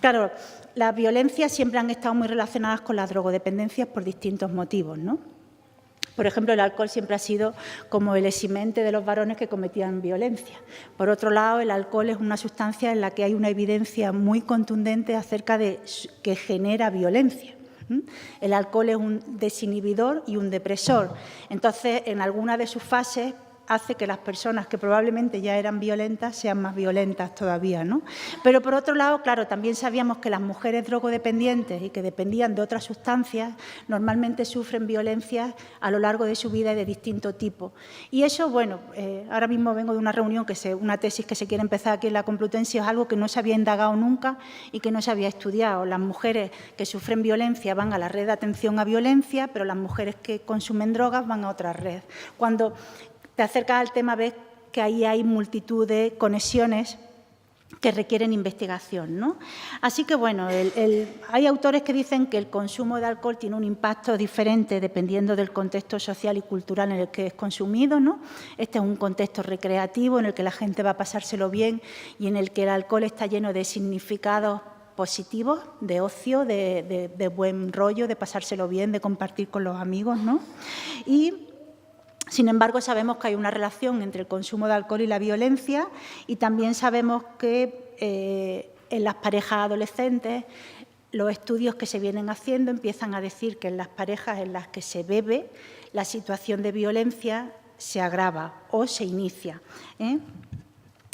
Claro, las violencias siempre han estado muy relacionadas con las drogodependencias por distintos motivos, ¿no? Por ejemplo, el alcohol siempre ha sido como el eximente de los varones que cometían violencia. Por otro lado, el alcohol es una sustancia en la que hay una evidencia muy contundente acerca de que genera violencia. El alcohol es un desinhibidor y un depresor. Entonces, en alguna de sus fases hace que las personas que probablemente ya eran violentas sean más violentas todavía, ¿no? Pero, por otro lado, claro, también sabíamos que las mujeres drogodependientes y que dependían de otras sustancias normalmente sufren violencias a lo largo de su vida y de distinto tipo. Y eso, bueno, ahora mismo vengo de una reunión, una tesis que se quiere empezar aquí en la Complutense, es algo que no se había indagado nunca y que no se había estudiado. Las mujeres que sufren violencia van a la red de atención a violencia, pero las mujeres que consumen drogas van a otra red. Cuando te acercas al tema, ves que ahí hay multitud de conexiones que requieren investigación, ¿no? Así que, bueno, hay autores que dicen que el consumo de alcohol tiene un impacto diferente dependiendo del contexto social y cultural en el que es consumido, ¿no? Este es un contexto recreativo en el que la gente va a pasárselo bien y en el que el alcohol está lleno de significados positivos, de ocio, de buen rollo, de pasárselo bien, de compartir con los amigos, ¿no? Y sin embargo, sabemos que hay una relación entre el consumo de alcohol y la violencia y también sabemos que en las parejas adolescentes los estudios que se vienen haciendo empiezan a decir que en las parejas en las que se bebe la situación de violencia se agrava o se inicia.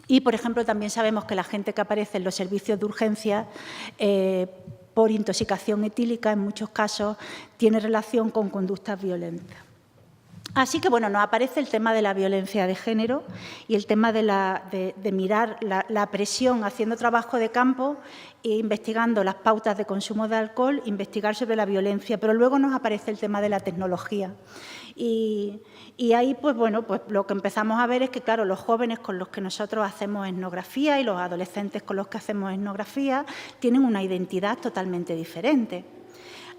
Y, por ejemplo, también sabemos que la gente que aparece en los servicios de urgencia por intoxicación etílica en muchos casos tiene relación con conductas violentas. Así que, bueno, nos aparece el tema de la violencia de género y el tema de mirar la presión haciendo trabajo de campo e investigando las pautas de consumo de alcohol, investigar sobre la violencia, pero luego nos aparece el tema de la tecnología. Y ahí, pues bueno, pues lo que empezamos a ver es que, claro, los jóvenes con los que nosotros hacemos etnografía y los adolescentes con los que hacemos etnografía tienen una identidad totalmente diferente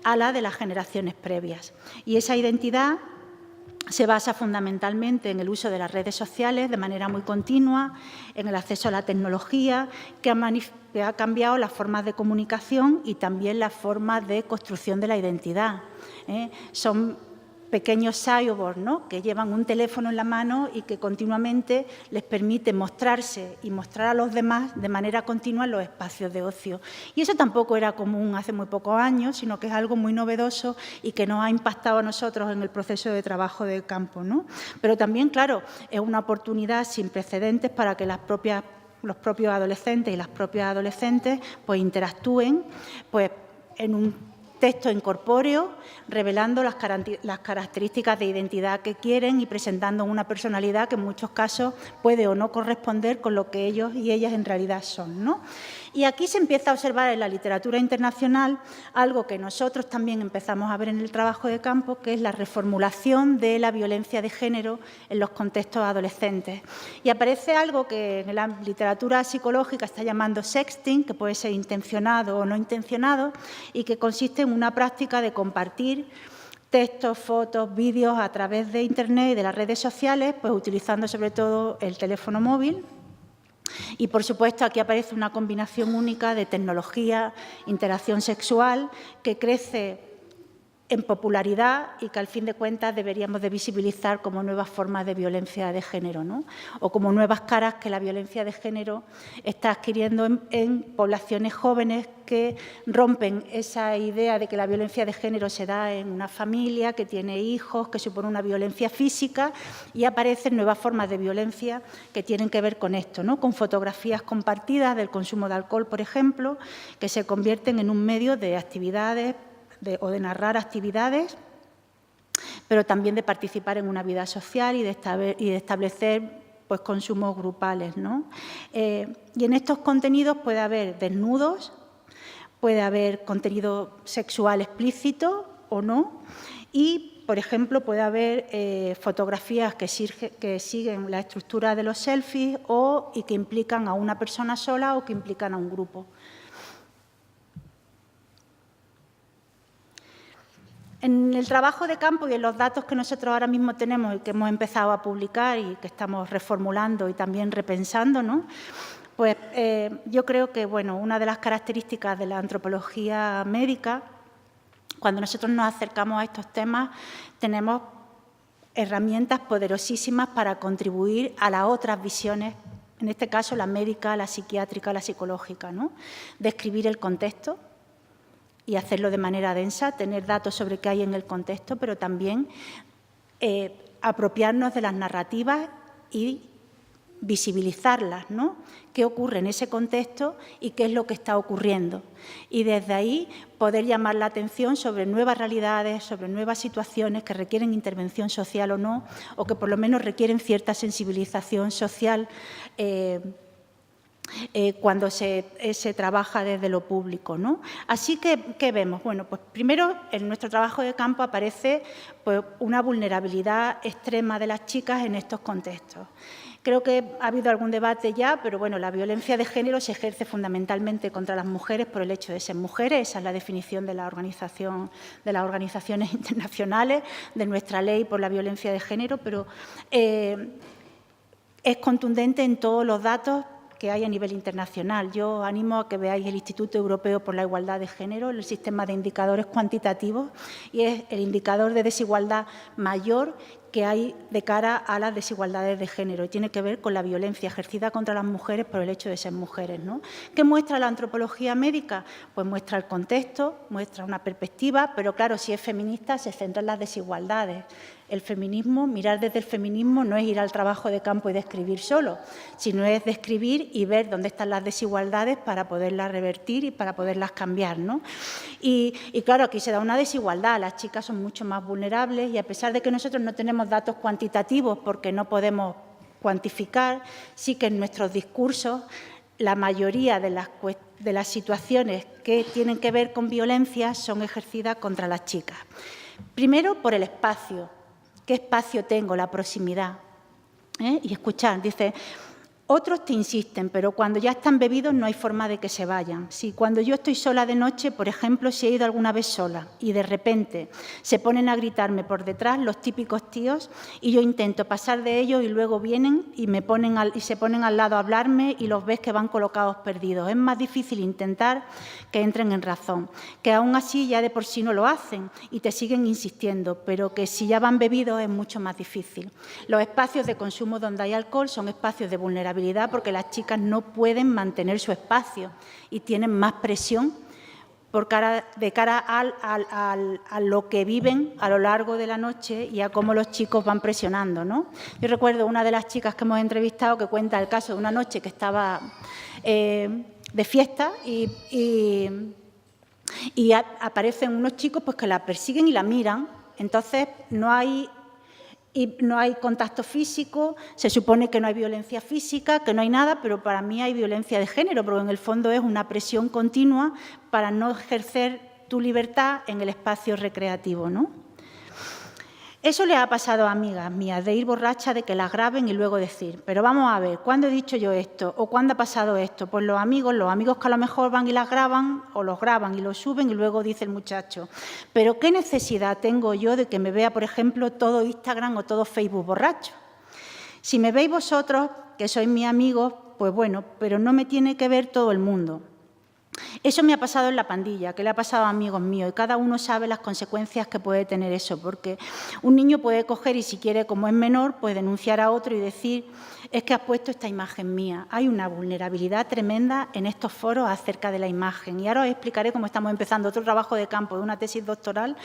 a la de las generaciones previas. Y esa identidad se basa fundamentalmente en el uso de las redes sociales de manera muy continua, en el acceso a la tecnología, que ha cambiado las formas de comunicación y también las formas de construcción de la identidad. Son pequeños cyborgs, ¿no?, que llevan un teléfono en la mano y que continuamente les permite mostrarse y mostrar a los demás de manera continua en los espacios de ocio. Y eso tampoco era común hace muy pocos años, sino que es algo muy novedoso y que nos ha impactado a nosotros en el proceso de trabajo de campo, ¿no? Pero también, claro, es una oportunidad sin precedentes para que los propios adolescentes y las propias adolescentes pues interactúen pues en un texto incorpóreo, revelando las características de identidad que quieren y presentando una personalidad que en muchos casos puede o no corresponder con lo que ellos y ellas en realidad son, ¿no? Y aquí se empieza a observar en la literatura internacional algo que nosotros también empezamos a ver en el trabajo de campo, que es la reformulación de la violencia de género en los contextos adolescentes. Y aparece algo que en la literatura psicológica está llamando sexting, que puede ser intencionado o no intencionado, y que consiste en una práctica de compartir textos, fotos, vídeos a través de Internet y de las redes sociales, pues utilizando sobre todo el teléfono móvil. Y, por supuesto, aquí aparece una combinación única de tecnología, interacción sexual, que crece en popularidad y que, al fin de cuentas, deberíamos de visibilizar como nuevas formas de violencia de género, ¿no? O como nuevas caras que la violencia de género está adquiriendo en poblaciones jóvenes que rompen esa idea de que la violencia de género se da en una familia, que tiene hijos, que supone una violencia física, y aparecen nuevas formas de violencia que tienen que ver con esto, ¿no? Con fotografías compartidas del consumo de alcohol, por ejemplo, que se convierten en un medio de actividades o de narrar actividades, pero también de participar en una vida social y de establecer pues, consumos grupales, ¿no? Y en estos contenidos puede haber desnudos, puede haber contenido sexual explícito o no, y, por ejemplo, puede haber fotografías que siguen la estructura de los selfies y que implican a una persona sola o que implican a un grupo. En el trabajo de campo y en los datos que nosotros ahora mismo tenemos y que hemos empezado a publicar y que estamos reformulando y también repensando, ¿no? Pues yo creo que, bueno, una de las características de la antropología médica, cuando nosotros nos acercamos a estos temas, tenemos herramientas poderosísimas para contribuir a las otras visiones, en este caso la médica, la psiquiátrica, la psicológica, ¿no? Describir el contexto y hacerlo de manera densa, tener datos sobre qué hay en el contexto, pero también apropiarnos de las narrativas y visibilizarlas, ¿no? Qué ocurre en ese contexto y qué es lo que está ocurriendo. Y desde ahí poder llamar la atención sobre nuevas realidades, sobre nuevas situaciones que requieren intervención social o no, o que por lo menos requieren cierta sensibilización social cuando se trabaja desde lo público, ¿no? Así que, ¿qué vemos? Bueno, pues primero en nuestro trabajo de campo aparece pues, una vulnerabilidad extrema de las chicas en estos contextos. Creo que ha habido algún debate ya, pero bueno, la violencia de género se ejerce fundamentalmente contra las mujeres por el hecho de ser mujeres. Esa es la definición de las organizaciones internacionales, de nuestra ley por la violencia de género, pero es contundente en todos los datos que hay a nivel internacional. Yo animo a que veáis el Instituto Europeo por la Igualdad de Género, el sistema de indicadores cuantitativos, y es el indicador de desigualdad mayor que hay de cara a las desigualdades de género y tiene que ver con la violencia ejercida contra las mujeres por el hecho de ser mujeres, ¿no? ¿Qué muestra la antropología médica? Pues muestra el contexto, muestra una perspectiva, pero claro, si es feminista se centra en las desigualdades. El feminismo, mirar desde el feminismo no es ir al trabajo de campo y describir solo, sino es describir y ver dónde están las desigualdades para poderlas revertir y para poderlas cambiar, ¿no? Y claro, aquí se da una desigualdad, las chicas son mucho más vulnerables y a pesar de que nosotros no tenemos datos cuantitativos porque no podemos cuantificar, sí que en nuestros discursos la mayoría de las situaciones que tienen que ver con violencia son ejercidas contra las chicas. Primero, por el espacio. ¿Qué espacio tengo? La proximidad. Y escuchar, dice, otros te insisten, pero cuando ya están bebidos no hay forma de que se vayan. Si cuando yo estoy sola de noche, por ejemplo, si he ido alguna vez sola y de repente se ponen a gritarme por detrás los típicos tíos y yo intento pasar de ellos y luego vienen y se ponen al lado a hablarme y los ves que van colocados perdidos. Es más difícil intentar que entren en razón, que aún así ya de por sí no lo hacen y te siguen insistiendo, pero que si ya van bebidos es mucho más difícil. Los espacios de consumo donde hay alcohol son espacios de vulnerabilidad porque las chicas no pueden mantener su espacio y tienen más presión de cara a lo que viven a lo largo de la noche y a cómo los chicos van presionando, ¿no? Yo recuerdo una de las chicas que hemos entrevistado que cuenta el caso de una noche que estaba de fiesta y aparecen unos chicos pues, que la persiguen y la miran. Entonces no hay contacto físico, se supone que no hay violencia física, que no hay nada, pero para mí hay violencia de género, porque en el fondo es una presión continua para no ejercer tu libertad en el espacio recreativo, ¿no? Eso le ha pasado a amigas mías, de ir borracha, de que las graben y luego decir, pero vamos a ver, ¿cuándo he dicho yo esto? ¿O cuándo ha pasado esto? Pues los amigos que a lo mejor van y las graban, o los graban y los suben y luego dice el muchacho, pero ¿qué necesidad tengo yo de que me vea, por ejemplo, todo Instagram o todo Facebook borracho? Si me veis vosotros, que sois mis amigos, pues bueno, pero no me tiene que ver todo el mundo. Eso me ha pasado en la pandilla, que le ha pasado a amigos míos y cada uno sabe las consecuencias que puede tener eso, porque un niño puede coger y si quiere, como es menor, puede denunciar a otro y decir es que has puesto esta imagen mía. Hay una vulnerabilidad tremenda en estos foros acerca de la imagen y ahora os explicaré cómo estamos empezando otro trabajo de campo de una tesis doctoral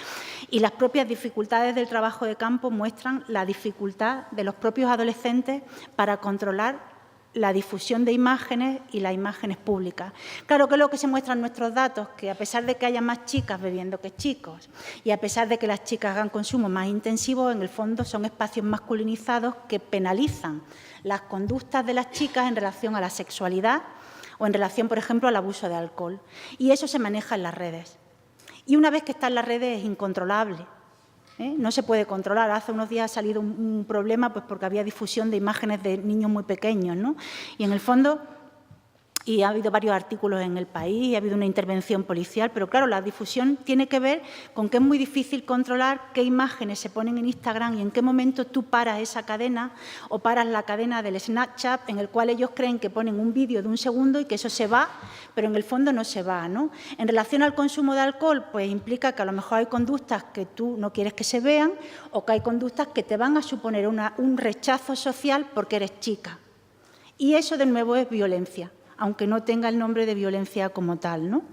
y las propias dificultades del trabajo de campo muestran la dificultad de los propios adolescentes para controlar la difusión de imágenes y las imágenes públicas. Claro que es lo que se muestra en nuestros datos, que a pesar de que haya más chicas bebiendo que chicos y a pesar de que las chicas hagan consumo más intensivo, en el fondo son espacios masculinizados que penalizan las conductas de las chicas en relación a la sexualidad o en relación, por ejemplo, al abuso de alcohol. Y eso se maneja en las redes. Y una vez que está en las redes es incontrolable. No se puede controlar. Hace unos días ha salido un problema pues porque había difusión de imágenes de niños muy pequeños, ¿no? Y en el fondo, y ha habido varios artículos en El País, y ha habido una intervención policial, pero claro, la difusión tiene que ver con que es muy difícil controlar qué imágenes se ponen en Instagram y en qué momento tú paras esa cadena o paras la cadena del Snapchat en el cual ellos creen que ponen un vídeo de 1 segundo y que eso se va, pero en el fondo no se va, ¿no? En relación al consumo de alcohol, pues implica que a lo mejor hay conductas que tú no quieres que se vean o que hay conductas que te van a suponer un rechazo social porque eres chica. Y eso, de nuevo, es violencia, aunque no tenga el nombre de violencia como tal, ¿no?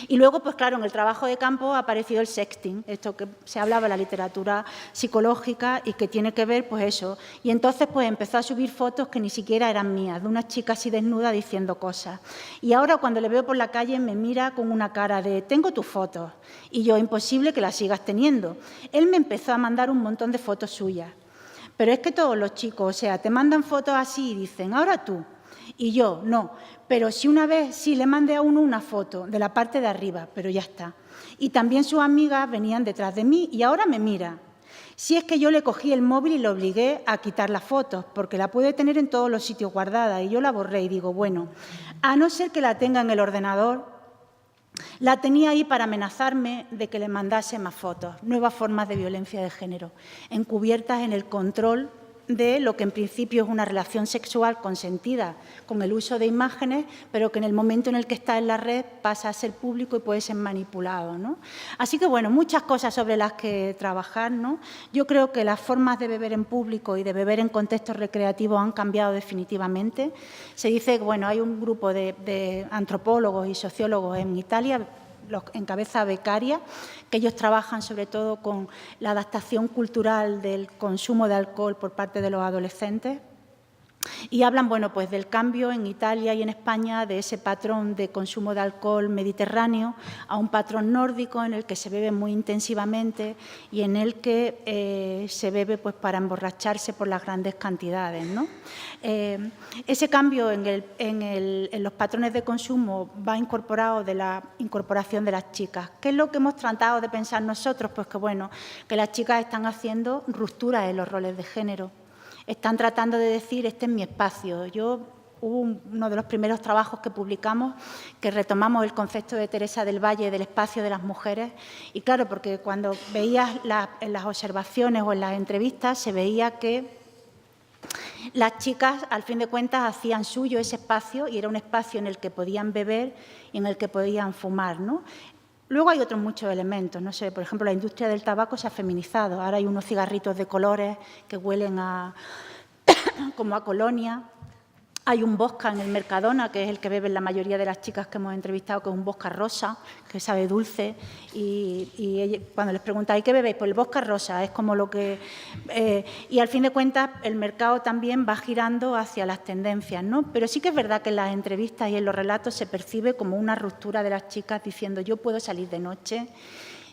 Y luego, pues claro, en el trabajo de campo ha aparecido el sexting, esto que se hablaba en la literatura psicológica y que tiene que ver, pues eso. Y entonces, pues empezó a subir fotos que ni siquiera eran mías, de una chica así desnuda diciendo cosas. Y ahora, cuando le veo por la calle, me mira con una cara de «tengo tus fotos». Y yo, imposible que las sigas teniendo. Él me empezó a mandar un montón de fotos suyas. Pero es que todos los chicos, o sea, te mandan fotos así y dicen «ahora tú». Y yo, no. Pero si una vez sí le mandé a uno una foto de la parte de arriba, pero ya está. Y también sus amigas venían detrás de mí y ahora me mira. Si es que yo le cogí el móvil y le obligué a quitar las fotos, porque la puede tener en todos los sitios guardada, y yo la borré y digo, bueno, a no ser que la tenga en el ordenador, la tenía ahí para amenazarme de que le mandase más fotos, nuevas formas de violencia de género, encubiertas en el control de lo que en principio es una relación sexual consentida con el uso de imágenes, pero que en el momento en el que está en la red pasa a ser público y puede ser manipulado, ¿no? Así que, bueno, muchas cosas sobre las que trabajar, ¿no? Yo creo que las formas de beber en público y de beber en contextos recreativos han cambiado definitivamente. Se dice que, bueno, hay un grupo de antropólogos y sociólogos en Italia, los encabeza Beccaria, que ellos trabajan sobre todo con la adaptación cultural del consumo de alcohol por parte de los adolescentes. Y hablan, bueno, pues del cambio en Italia y en España de ese patrón de consumo de alcohol mediterráneo a un patrón nórdico en el que se bebe muy intensivamente y en el que se bebe pues para emborracharse por las grandes cantidades, ¿no? Ese cambio en los patrones de consumo va incorporado de la incorporación de las chicas. ¿Qué es lo que hemos tratado de pensar nosotros? Pues que, bueno, que las chicas están haciendo rupturas en los roles de género. Están tratando de decir, este es mi espacio. Hubo uno de los primeros trabajos que publicamos que retomamos el concepto de Teresa del Valle del espacio de las mujeres. Y claro, porque cuando veías en las observaciones o en las entrevistas se veía que las chicas, al fin de cuentas, hacían suyo ese espacio y era un espacio en el que podían beber y en el que podían fumar, ¿no? Luego hay otros muchos elementos, no sé, por ejemplo, la industria del tabaco se ha feminizado. Ahora hay unos cigarritos de colores que huelen como a colonia. Hay un vodka en el Mercadona, que es el que beben la mayoría de las chicas que hemos entrevistado, que es un vodka rosa, que sabe dulce. Y cuando les preguntáis, ¿qué bebéis? Pues el vodka rosa, es como lo que... y al fin de cuentas, el mercado también va girando hacia las tendencias, ¿no? Pero sí que es verdad que en las entrevistas y en los relatos se percibe como una ruptura de las chicas diciendo, yo puedo salir de noche,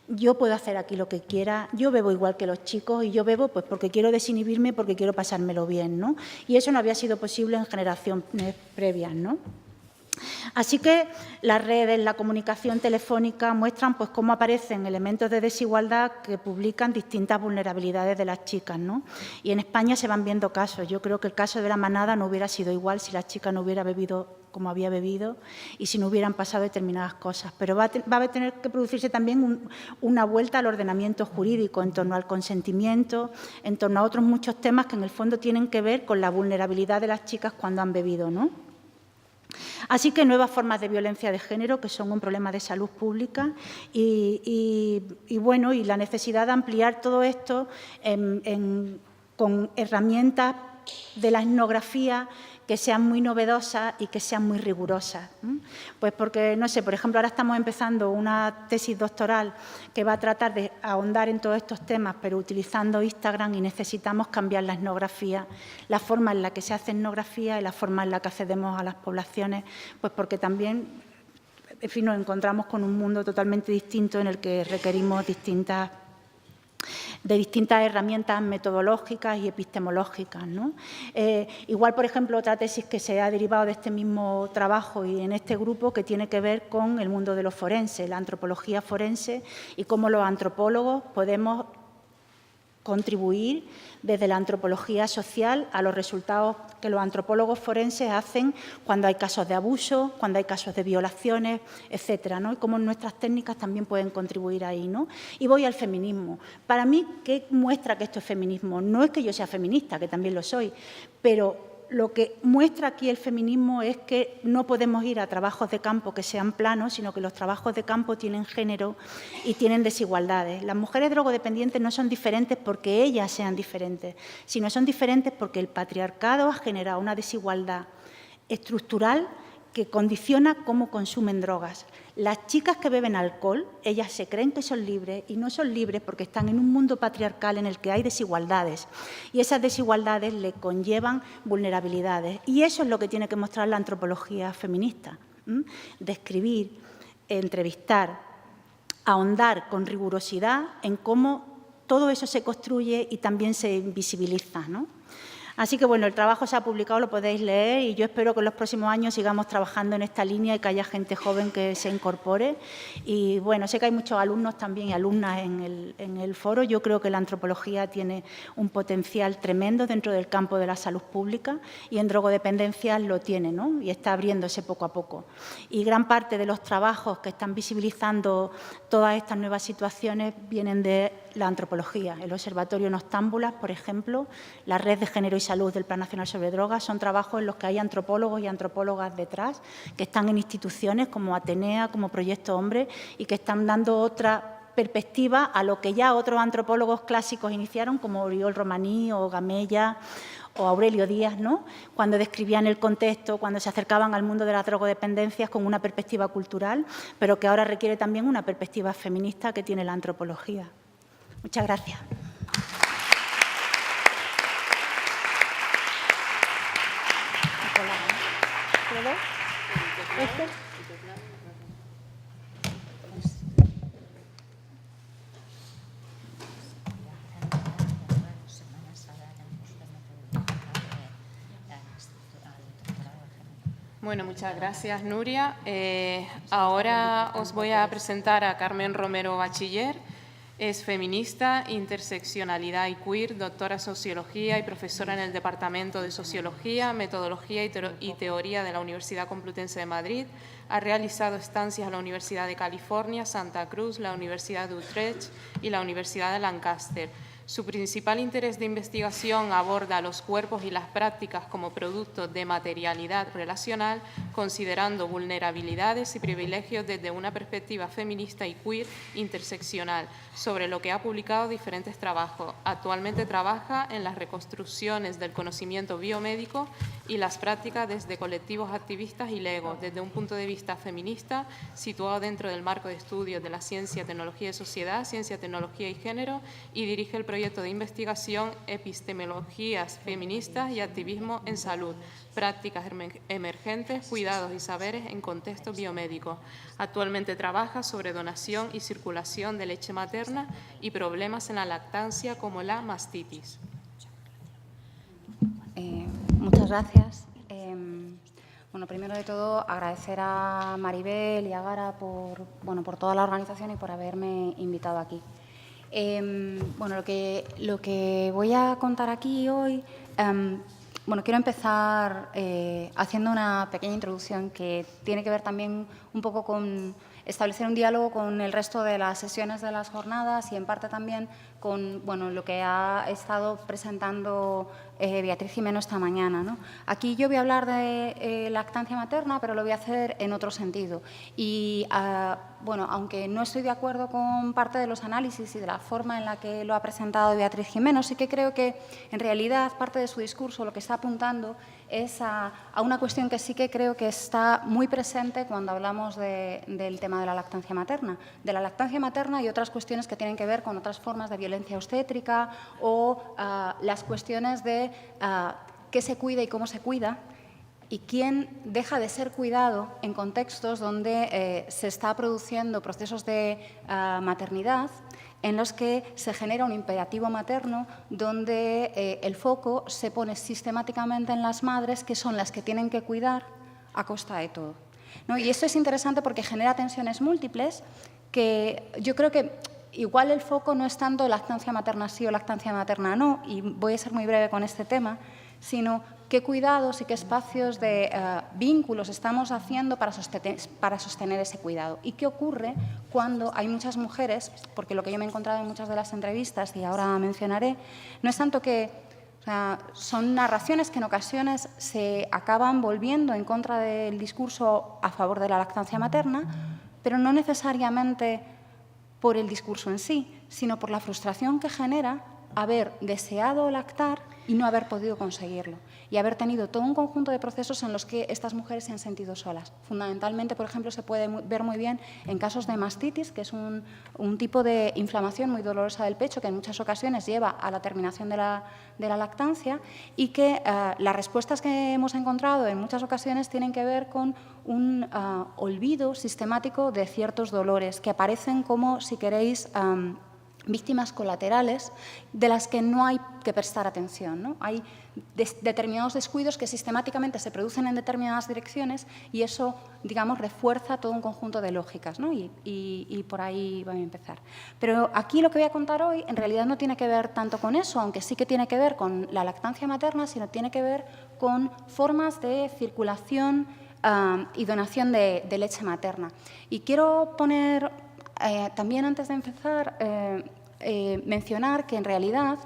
yo puedo hacer aquí lo que quiera, yo bebo igual que los chicos y yo bebo pues porque quiero desinhibirme, porque quiero pasármelo bien, ¿no? Y eso no había sido posible en generaciones previas, ¿no? Así que las redes, la comunicación telefónica muestran pues cómo aparecen elementos de desigualdad que publican distintas vulnerabilidades de las chicas, ¿no? Y en España se van viendo casos. Yo creo que el caso de la manada no hubiera sido igual si la chica no hubiera bebido como había bebido y si no hubieran pasado determinadas cosas. Pero va a tener que producirse también una vuelta al ordenamiento jurídico en torno al consentimiento, en torno a otros muchos temas que en el fondo tienen que ver con la vulnerabilidad de las chicas cuando han bebido, ¿no? Así que nuevas formas de violencia de género que son un problema de salud pública y la necesidad de ampliar todo esto con herramientas de la etnografía que sean muy novedosas y que sean muy rigurosas. Pues porque, no sé, por ejemplo, ahora estamos empezando una tesis doctoral que va a tratar de ahondar en todos estos temas, pero utilizando Instagram y necesitamos cambiar la etnografía, la forma en la que se hace etnografía y la forma en la que accedemos a las poblaciones, pues porque también, en fin, nos encontramos con un mundo totalmente distinto en el que requerimos distintas herramientas metodológicas y epistemológicas, ¿no? Igual, por ejemplo, otra tesis que se ha derivado de este mismo trabajo y en este grupo que tiene que ver con el mundo de lo forense, la antropología forense y cómo los antropólogos podemos contribuir desde la antropología social a los resultados que los antropólogos forenses hacen cuando hay casos de abuso, cuando hay casos de violaciones, etcétera, ¿no? Y cómo nuestras técnicas también pueden contribuir ahí, ¿no? Y voy al feminismo. Para mí, ¿qué muestra que esto es feminismo? No es que yo sea feminista, que también lo soy, pero lo que muestra aquí el feminismo es que no podemos ir a trabajos de campo que sean planos, sino que los trabajos de campo tienen género y tienen desigualdades. Las mujeres drogodependientes no son diferentes porque ellas sean diferentes, sino son diferentes porque el patriarcado ha generado una desigualdad estructural que condiciona cómo consumen drogas. Las chicas que beben alcohol, ellas se creen que son libres y no son libres porque están en un mundo patriarcal en el que hay desigualdades y esas desigualdades le conllevan vulnerabilidades. Y eso es lo que tiene que mostrar la antropología feminista. Describir, entrevistar, ahondar con rigurosidad en cómo todo eso se construye y también se invisibiliza, ¿no? Así que, bueno, el trabajo se ha publicado, lo podéis leer y yo espero que en los próximos años sigamos trabajando en esta línea y que haya gente joven que se incorpore. Y, bueno, sé que hay muchos alumnos también y alumnas en el foro. Yo creo que la antropología tiene un potencial tremendo dentro del campo de la salud pública y en drogodependencias lo tiene, ¿no? Y está abriéndose poco a poco. Y gran parte de los trabajos que están visibilizando todas estas nuevas situaciones vienen de la antropología. El Observatorio Noctámbulas, por ejemplo, la Red de Género y Salud del Plan Nacional sobre Drogas, son trabajos en los que hay antropólogos y antropólogas detrás, que están en instituciones como Atenea, como Proyecto Hombre, y que están dando otra perspectiva a lo que ya otros antropólogos clásicos iniciaron, como Oriol Romaní o Gamella o Aurelio Díaz, ¿no? Cuando describían el contexto, cuando se acercaban al mundo de las drogodependencias con una perspectiva cultural, pero que ahora requiere también una perspectiva feminista que tiene la antropología. Muchas gracias. Bueno, muchas gracias, Nuria. Ahora os voy a presentar a Carmen Romero Bachiller. Es feminista, interseccionalidad y queer, doctora en Sociología y profesora en el Departamento de Sociología, Metodología y Teoría de la Universidad Complutense de Madrid. Ha realizado estancias en la Universidad de California, Santa Cruz, la Universidad de Utrecht y la Universidad de Lancaster. Su principal interés de investigación aborda los cuerpos y las prácticas como producto de materialidad relacional, considerando vulnerabilidades y privilegios desde una perspectiva feminista y queer interseccional, sobre lo que ha publicado diferentes trabajos. Actualmente trabaja en las reconstrucciones del conocimiento biomédico y las prácticas desde colectivos activistas y legos, desde un punto de vista feminista, situado dentro del marco de estudios de la ciencia, tecnología y sociedad, ciencia, tecnología y género, y dirige el proyecto de investigación Epistemologías feministas y activismo en salud, prácticas emergentes, cuidados y saberes en contexto biomédico. Actualmente trabaja sobre donación y circulación de leche materna y problemas en la lactancia como la mastitis. Muchas gracias. Bueno, primero de todo, agradecer a Maribel y a Gara por toda la organización y por haberme invitado aquí. Bueno, lo que voy a contar aquí hoy, bueno, quiero empezar haciendo una pequeña introducción que tiene que ver también un poco con establecer un diálogo con el resto de las sesiones de las jornadas y en parte también con lo que ha estado presentando Beatriz Jimeno esta mañana, ¿no? Aquí yo voy a hablar de lactancia materna, pero lo voy a hacer en otro sentido. Y, bueno, aunque no estoy de acuerdo con parte de los análisis y de la forma en la que lo ha presentado Beatriz Jimeno, sí que creo que, en realidad, parte de su discurso lo que está apuntando es a una cuestión que sí que creo que está muy presente cuando hablamos del tema de la lactancia materna y otras cuestiones que tienen que ver con otras formas de violencia obstétrica o las cuestiones de qué se cuida y cómo se cuida y quién deja de ser cuidado en contextos donde se está produciendo procesos de maternidad en los que se genera un imperativo materno donde el foco se pone sistemáticamente en las madres, que son las que tienen que cuidar a costa de todo, ¿no? Y esto es interesante porque genera tensiones múltiples que yo creo que igual el foco no es tanto lactancia materna sí o lactancia materna no, y voy a ser muy breve con este tema, sino qué cuidados y qué espacios de vínculos estamos haciendo para sostener ese cuidado. Y qué ocurre cuando hay muchas mujeres, porque lo que yo me he encontrado en muchas de las entrevistas, y ahora mencionaré, no es tanto que son narraciones que en ocasiones se acaban volviendo en contra del discurso a favor de la lactancia materna, pero no necesariamente por el discurso en sí, sino por la frustración que genera haber deseado lactar y no haber podido conseguirlo, y haber tenido todo un conjunto de procesos en los que estas mujeres se han sentido solas. Fundamentalmente, por ejemplo, se puede ver muy bien en casos de mastitis, que es un tipo de inflamación muy dolorosa del pecho que en muchas ocasiones lleva a la terminación de la lactancia y que las respuestas que hemos encontrado en muchas ocasiones tienen que ver con un olvido sistemático de ciertos dolores que aparecen como, si queréis, víctimas colaterales de las que no hay que prestar atención, ¿no? Hay determinados descuidos que sistemáticamente se producen en determinadas direcciones y eso, digamos, refuerza todo un conjunto de lógicas, ¿no? Y por ahí voy a empezar. Pero aquí lo que voy a contar hoy en realidad no tiene que ver tanto con eso, aunque sí que tiene que ver con la lactancia materna, sino tiene que ver con formas de circulación y donación de leche materna. Y quiero poner también, antes de empezar, mencionar que en realidad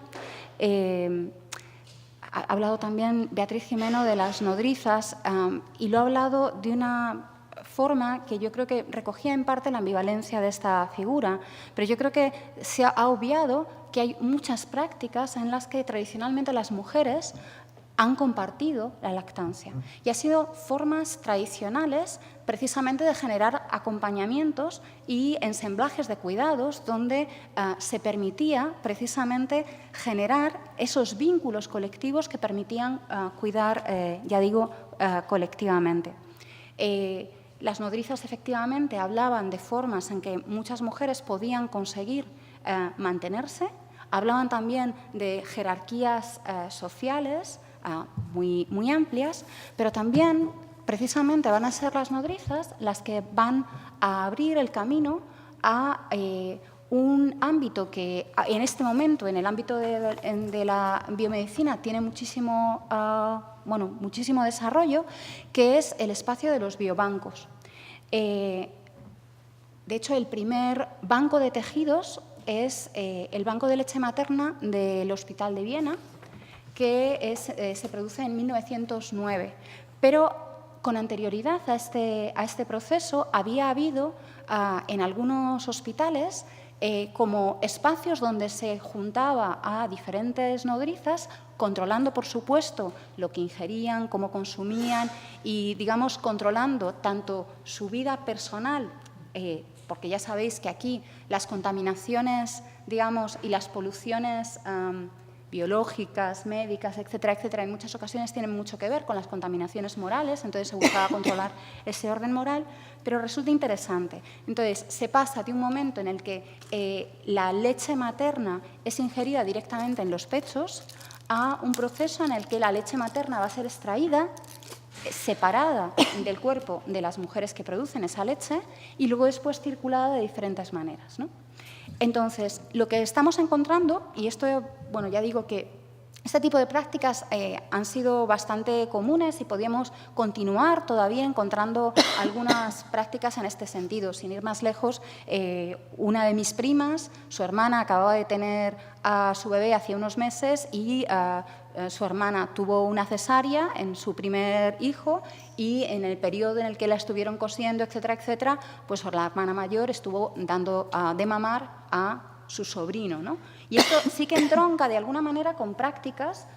ha hablado también Beatriz Jimeno de las nodrizas y lo ha hablado de una forma que yo creo que recogía en parte la ambivalencia de esta figura, pero yo creo que se ha obviado que hay muchas prácticas en las que tradicionalmente las mujeres han compartido la lactancia y ha sido formas tradicionales precisamente de generar acompañamientos y ensamblajes de cuidados donde se permitía precisamente generar esos vínculos colectivos que permitían cuidar, ya digo, colectivamente. Las nodrizas efectivamente hablaban de formas en que muchas mujeres podían conseguir mantenerse, hablaban también de jerarquías sociales muy amplias, pero también precisamente van a ser las nodrizas las que van a abrir el camino a un ámbito que en este momento, en el ámbito de la biomedicina, tiene muchísimo desarrollo, que es el espacio de los biobancos. De hecho, el primer banco de tejidos es el banco de leche materna del Hospital de Viena, que se produce en 1909. Pero con anterioridad a este proceso había habido en algunos hospitales como espacios donde se juntaba a diferentes nodrizas, controlando, por supuesto, lo que ingerían, cómo consumían y, digamos, controlando tanto su vida personal, porque ya sabéis que aquí las contaminaciones, digamos, y las poluciones biológicas, médicas, etcétera, etcétera, en muchas ocasiones tienen mucho que ver con las contaminaciones morales, entonces se buscaba controlar ese orden moral, pero resulta interesante. Entonces, se pasa de un momento en el que la leche materna es ingerida directamente en los pechos a un proceso en el que la leche materna va a ser extraída, separada del cuerpo de las mujeres que producen esa leche y luego después circulada de diferentes maneras, ¿no? Entonces, lo que estamos encontrando, y esto, bueno, ya digo que este tipo de prácticas han sido bastante comunes y podíamos continuar todavía encontrando algunas prácticas en este sentido. Sin ir más lejos, una de mis primas, su hermana acababa de tener a su bebé hacía unos meses y su hermana tuvo una cesárea en su primer hijo y en el periodo en el que la estuvieron cosiendo, etcétera, etcétera, pues la hermana mayor estuvo dando de mamar a su sobrino, ¿no? Y esto sí que entronca de alguna manera con prácticas,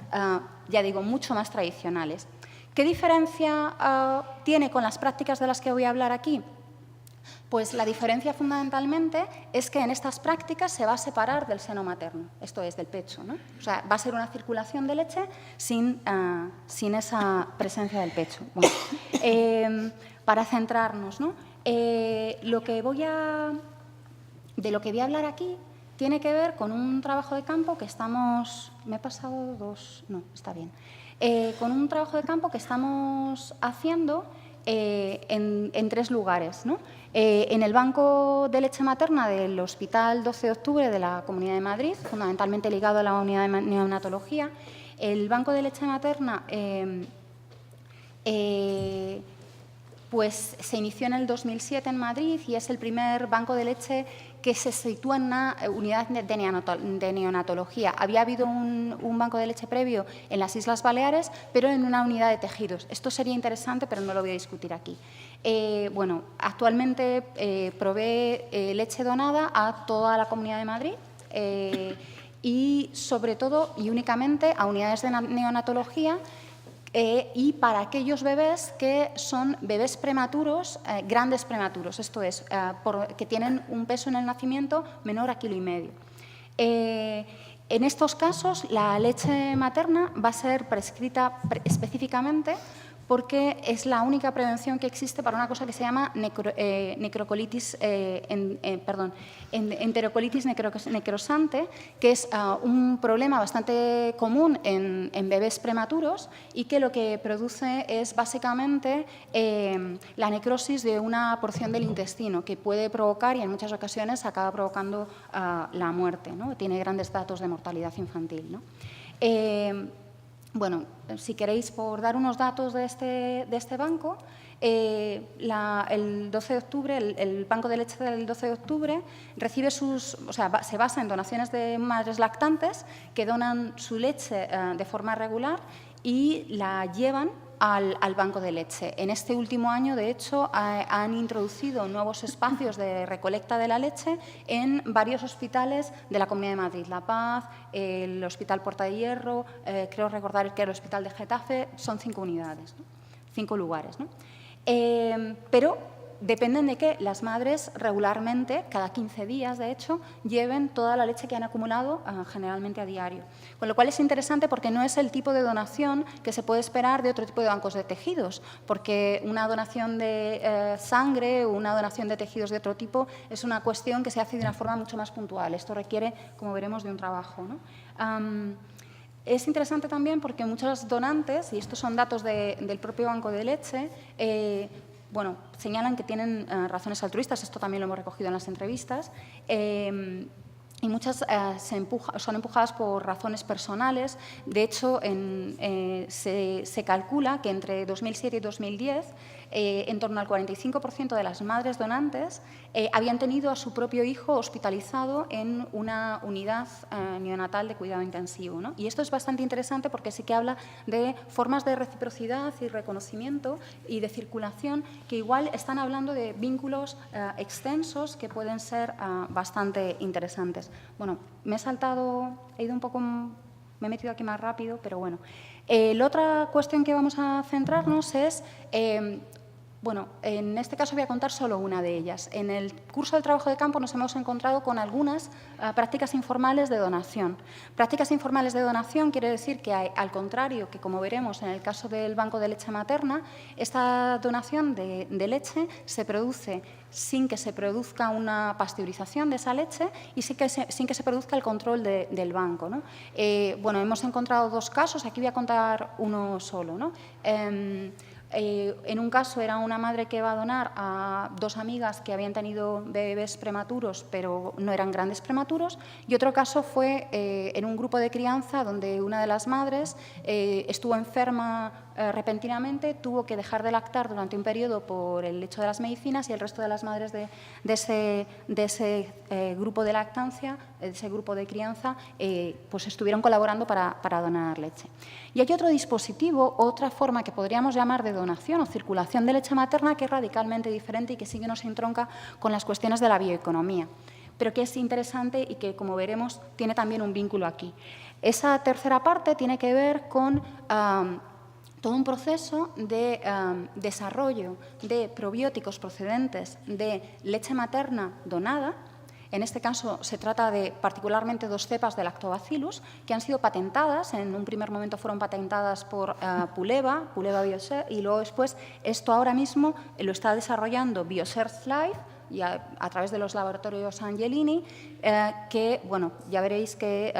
ya digo, mucho más tradicionales. ¿Qué diferencia tiene con las prácticas de las que voy a hablar aquí? Pues la diferencia fundamentalmente es que en estas prácticas se va a separar del seno materno, esto es, del pecho, ¿no? O sea, va a ser una circulación de leche sin esa presencia del pecho. Bueno, para centrarnos, ¿no? De lo que voy a hablar aquí tiene que ver con un trabajo de campo que estamos... ¿Me he pasado dos? No, está bien. Con un trabajo de campo que estamos haciendo en tres lugares, ¿no? En el Banco de Leche Materna del Hospital 12 de Octubre de la Comunidad de Madrid, fundamentalmente ligado a la unidad de neonatología. El Banco de Leche Materna pues se inició en el 2007 en Madrid y es el primer banco de leche que se sitúa en una unidad de neonatología. Había habido un banco de leche previo en las Islas Baleares, pero en una unidad de tejidos. Esto sería interesante, pero no lo voy a discutir aquí. Bueno, actualmente provee leche donada a toda la Comunidad de Madrid y, sobre todo y únicamente, a unidades de neonatología y para aquellos bebés que son bebés prematuros, grandes prematuros, esto es, que tienen un peso en el nacimiento menor a 1,5 kg. En estos casos, la leche materna va a ser prescrita específicamente porque es la única prevención que existe para una cosa que se llama enterocolitis necrosante, que es un problema bastante común en bebés prematuros y que lo que produce es básicamente la necrosis de una porción del intestino, que puede provocar, y en muchas ocasiones acaba provocando la muerte, ¿no? Tiene grandes datos de mortalidad infantil, ¿no? Bueno, si queréis, por dar unos datos de este banco, el 12 de octubre, el banco de leche del 12 de octubre recibe se basa en donaciones de madres lactantes que donan su leche de forma regular y la llevan al banco de leche. En este último año, de hecho, han introducido nuevos espacios de recolecta de la leche en varios hospitales de la Comunidad de Madrid. La Paz, el Hospital Puerta de Hierro, creo recordar que el Hospital de Getafe, son 5 unidades, ¿no? 5 lugares, ¿no? Pero dependen de que las madres regularmente, cada 15 días, de hecho, lleven toda la leche que han acumulado generalmente a diario. Con lo cual es interesante porque no es el tipo de donación que se puede esperar de otro tipo de bancos de tejidos, porque una donación de sangre o una donación de tejidos de otro tipo es una cuestión que se hace de una forma mucho más puntual. Esto requiere, como veremos, de un trabajo, ¿no? Es interesante también porque muchos donantes, y estos son datos del propio banco de leche, bueno, señalan que tienen razones altruistas, esto también lo hemos recogido en las entrevistas, y muchas son empujadas por razones personales. De hecho, se calcula que entre 2007 y 2010 en torno al 45% de las madres donantes habían tenido a su propio hijo hospitalizado en una unidad neonatal de cuidado intensivo, ¿no? Y esto es bastante interesante porque sí que habla de formas de reciprocidad y reconocimiento y de circulación que igual están hablando de vínculos extensos que pueden ser bastante interesantes. Bueno, me he metido aquí más rápido, pero bueno. La otra cuestión que vamos a centrarnos es, bueno, en este caso voy a contar solo una de ellas. En el curso del trabajo de campo nos hemos encontrado con algunas prácticas informales de donación. Prácticas informales de donación quiere decir que, al contrario que, como veremos en el caso del banco de leche materna, esta donación de leche se produce sin que se produzca una pasteurización de esa leche y sin que se produzca el control del banco, ¿no? Bueno, hemos encontrado 2 casos, aquí voy a contar uno solo, ¿no? En un caso era una madre que iba a donar a 2 amigas que habían tenido bebés prematuros, pero no eran grandes prematuros, y otro caso fue en un grupo de crianza donde una de las madres estuvo enferma repentinamente, tuvo que dejar de lactar durante un periodo por el hecho de las medicinas y el resto de las madres de ese grupo de lactancia, de ese grupo de crianza, pues estuvieron colaborando para donar leche. Y hay otro dispositivo, otra forma que podríamos llamar de donación o circulación de leche materna que es radicalmente diferente y que sí que nos entronca con las cuestiones de la bioeconomía, pero que es interesante y que, como veremos, tiene también un vínculo aquí. Esa tercera parte tiene que ver con todo un proceso de desarrollo de probióticos procedentes de leche materna donada. En este caso se trata de particularmente 2 cepas de Lactobacillus que han sido patentadas. En un primer momento fueron patentadas por Puleva Bioshare, y luego después esto ahora mismo lo está desarrollando Biosearch Life y a través de los laboratorios Angelini, que, bueno, ya veréis que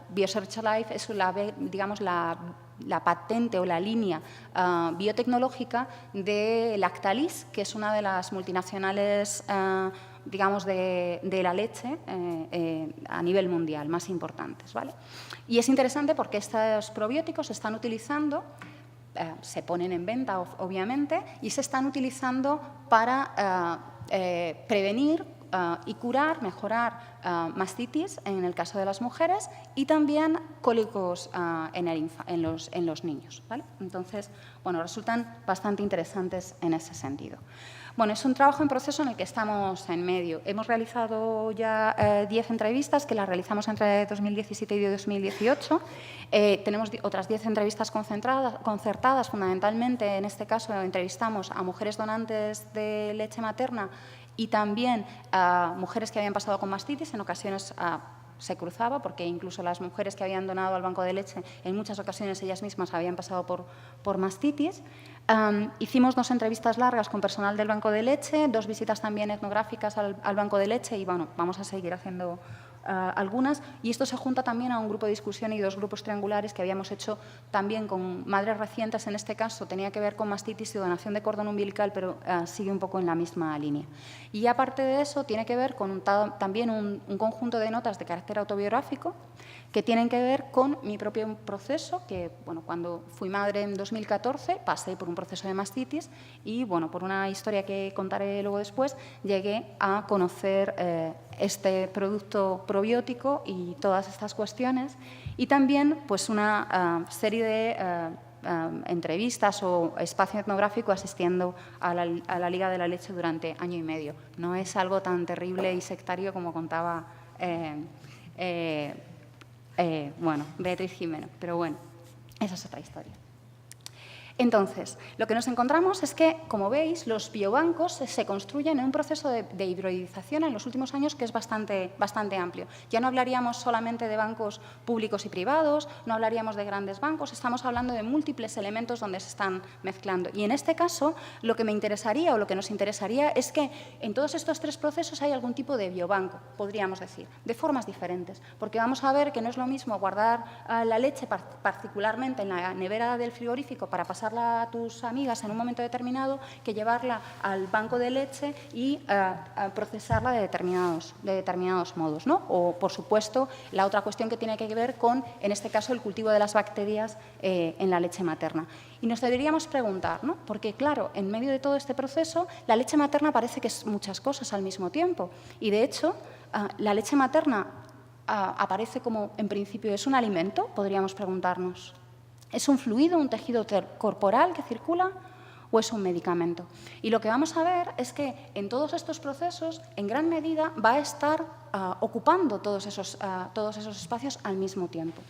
Biosearch Life es digamos, la patente o la línea biotecnológica de Lactalis, que es una de las multinacionales digamos, de la leche a nivel mundial, más importantes, ¿vale? Y es interesante porque estos probióticos se están utilizando, se ponen en venta, obviamente, y se están utilizando para prevenir y curar, mejorar mastitis en el caso de las mujeres y también cólicos en los niños, ¿vale? Entonces, bueno, resultan bastante interesantes en ese sentido. Bueno, es un trabajo en proceso en el que estamos en medio. Hemos realizado ya 10 entrevistas, que las realizamos entre 2017 y 2018. Tenemos otras 10 entrevistas concertadas, fundamentalmente. En este caso, entrevistamos a mujeres donantes de leche materna y también a mujeres que habían pasado con mastitis, en ocasiones se cruzaba, porque incluso las mujeres que habían donado al banco de leche, en muchas ocasiones ellas mismas habían pasado por mastitis. Hicimos 2 entrevistas largas con personal del banco de leche, 2 visitas también etnográficas al banco de leche y, bueno, vamos a seguir haciendo algunas, y esto se junta también a un grupo de discusión y 2 grupos triangulares que habíamos hecho también con madres recientes. En este caso tenía que ver con mastitis y donación de cordón umbilical, pero sigue un poco en la misma línea. Y aparte de eso, tiene que ver con también un conjunto de notas de carácter autobiográfico que tienen que ver con mi propio proceso, que, bueno, cuando fui madre en 2014 pasé por un proceso de mastitis y, bueno, por una historia que contaré luego después, llegué a conocer este producto probiótico y todas estas cuestiones, y también pues una serie de entrevistas o espacio etnográfico asistiendo a la Liga de la Leche durante año y medio. No es algo tan terrible y sectario como contaba bueno, Beatriz Jimeno, pero bueno, esa es otra historia. Entonces, lo que nos encontramos es que, como veis, los biobancos se construyen en un proceso de hibridización en los últimos años que es bastante amplio. Ya no hablaríamos solamente de bancos públicos y privados, no hablaríamos de grandes bancos, estamos hablando de múltiples elementos donde se están mezclando. Y en este caso, lo que me interesaría o lo que nos interesaría es que en todos estos 3 procesos hay algún tipo de biobanco, podríamos decir, de formas diferentes, porque vamos a ver que no es lo mismo guardar la leche particularmente en la nevera del frigorífico para pasarla a tus amigas en un momento determinado que llevarla al banco de leche y procesarla de determinados modos, ¿no? O, por supuesto, la otra cuestión que tiene que ver con, en este caso, el cultivo de las bacterias en la leche materna. Y nos deberíamos preguntar, ¿no? Porque, claro, en medio de todo este proceso, la leche materna parece que es muchas cosas al mismo tiempo. Y, de hecho, la leche materna aparece como, en principio, ¿es un alimento? Podríamos preguntarnos. ¿Es un fluido, un tejido corporal que circula o es un medicamento? Y lo que vamos a ver es que en todos estos procesos, en gran medida, va a estar ocupando todos esos espacios al mismo tiempo.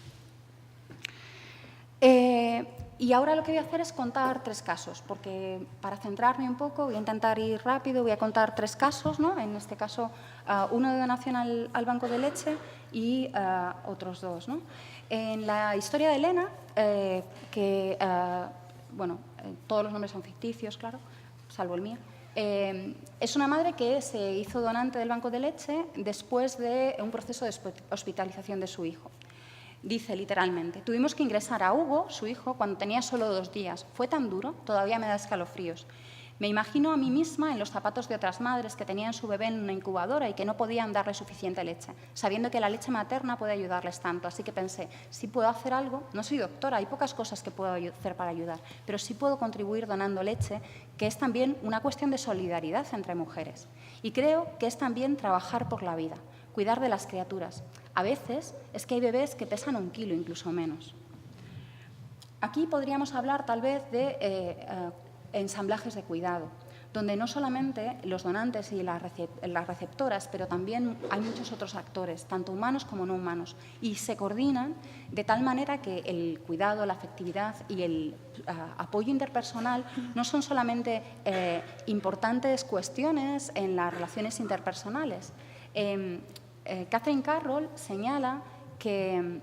Y ahora lo que voy a hacer es contar 3 casos, porque para centrarme un poco voy a intentar ir rápido, voy a contar 3 casos, ¿no? En este caso, uno de donación al banco de leche y otros 2, ¿no? En la historia de Elena, bueno, todos los nombres son ficticios, claro, salvo el mío, es una madre que se hizo donante del banco de leche después de un proceso de hospitalización de su hijo. Dice literalmente: tuvimos que ingresar a Hugo, su hijo, cuando tenía solo 2 días. Fue tan duro, todavía me da escalofríos. Me imagino a mí misma en los zapatos de otras madres que tenían su bebé en una incubadora y que no podían darle suficiente leche, sabiendo que la leche materna puede ayudarles tanto. Así que pensé, si puedo hacer algo, no soy doctora, hay pocas cosas que puedo hacer para ayudar, pero sí puedo contribuir donando leche, que es también una cuestión de solidaridad entre mujeres. Y creo que es también trabajar por la vida, cuidar de las criaturas. A veces es que hay bebés que pesan 1 kilo, incluso menos. Aquí podríamos hablar tal vez de ensamblajes de cuidado, donde no solamente los donantes y las receptoras, pero también hay muchos otros actores, tanto humanos como no humanos, y se coordinan de tal manera que el cuidado, la afectividad y el apoyo interpersonal no son solamente importantes cuestiones en las relaciones interpersonales. Catherine Carroll señala que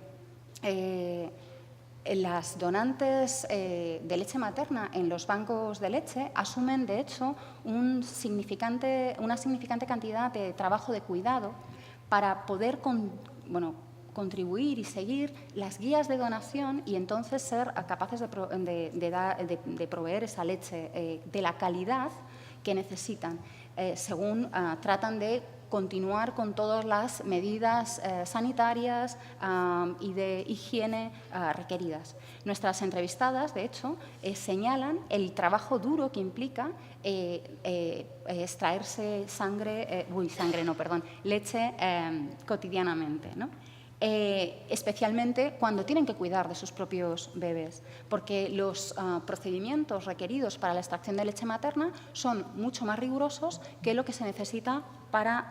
las donantes de leche materna en los bancos de leche asumen, de hecho, una significante cantidad de trabajo de cuidado para poder contribuir y seguir las guías de donación y entonces ser capaces de proveer esa leche de la calidad que necesitan, según tratan de continuar con todas las medidas sanitarias y de higiene requeridas. Nuestras entrevistadas, de hecho, señalan el trabajo duro que implica extraerse leche cotidianamente, ¿no? Especialmente cuando tienen que cuidar de sus propios bebés, porque los procedimientos requeridos para la extracción de leche materna son mucho más rigurosos que lo que se necesita para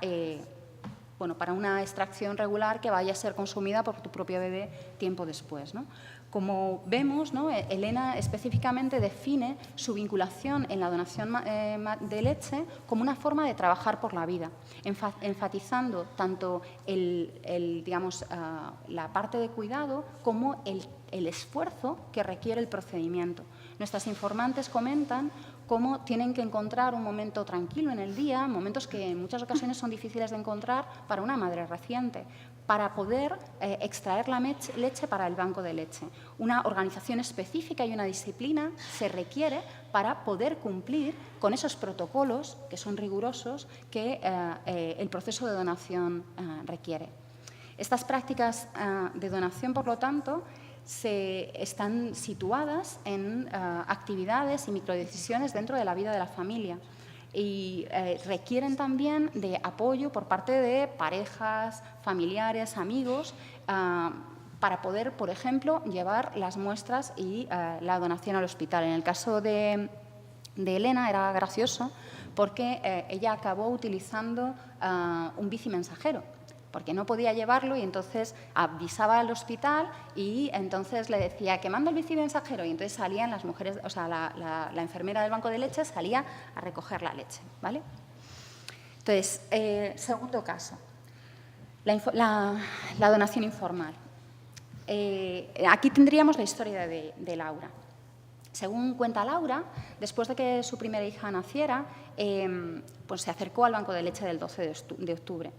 una extracción regular que vaya a ser consumida por tu propio bebé tiempo después, ¿no? Como vemos, ¿no?, Elena específicamente define su vinculación en la donación de leche como una forma de trabajar por la vida, enfatizando tanto la parte de cuidado como el esfuerzo que requiere el procedimiento. Nuestras informantes comentan cómo tienen que encontrar un momento tranquilo en el día, momentos que en muchas ocasiones son difíciles de encontrar para una madre reciente, para poder extraer la leche para el banco de leche. Una organización específica y una disciplina se requiere para poder cumplir con esos protocolos que son rigurosos que el proceso de donación requiere. Estas prácticas de donación, por lo tanto, están situadas en actividades y microdecisiones dentro de la vida de la familia y requieren también de apoyo por parte de parejas, familiares, amigos, para poder, por ejemplo, llevar las muestras y la donación al hospital. En el caso de Elena era gracioso porque ella acabó utilizando un bicimensajero, porque no podía llevarlo y entonces avisaba al hospital y entonces le decía que mando el bicimensajero y entonces salían las mujeres, o sea, la enfermera del banco de leche salía a recoger la leche, ¿vale? Entonces, segundo caso, la donación informal. Aquí tendríamos la historia de Laura. Según cuenta Laura, después de que su primera hija naciera, pues se acercó al banco de leche del 12 de octubre.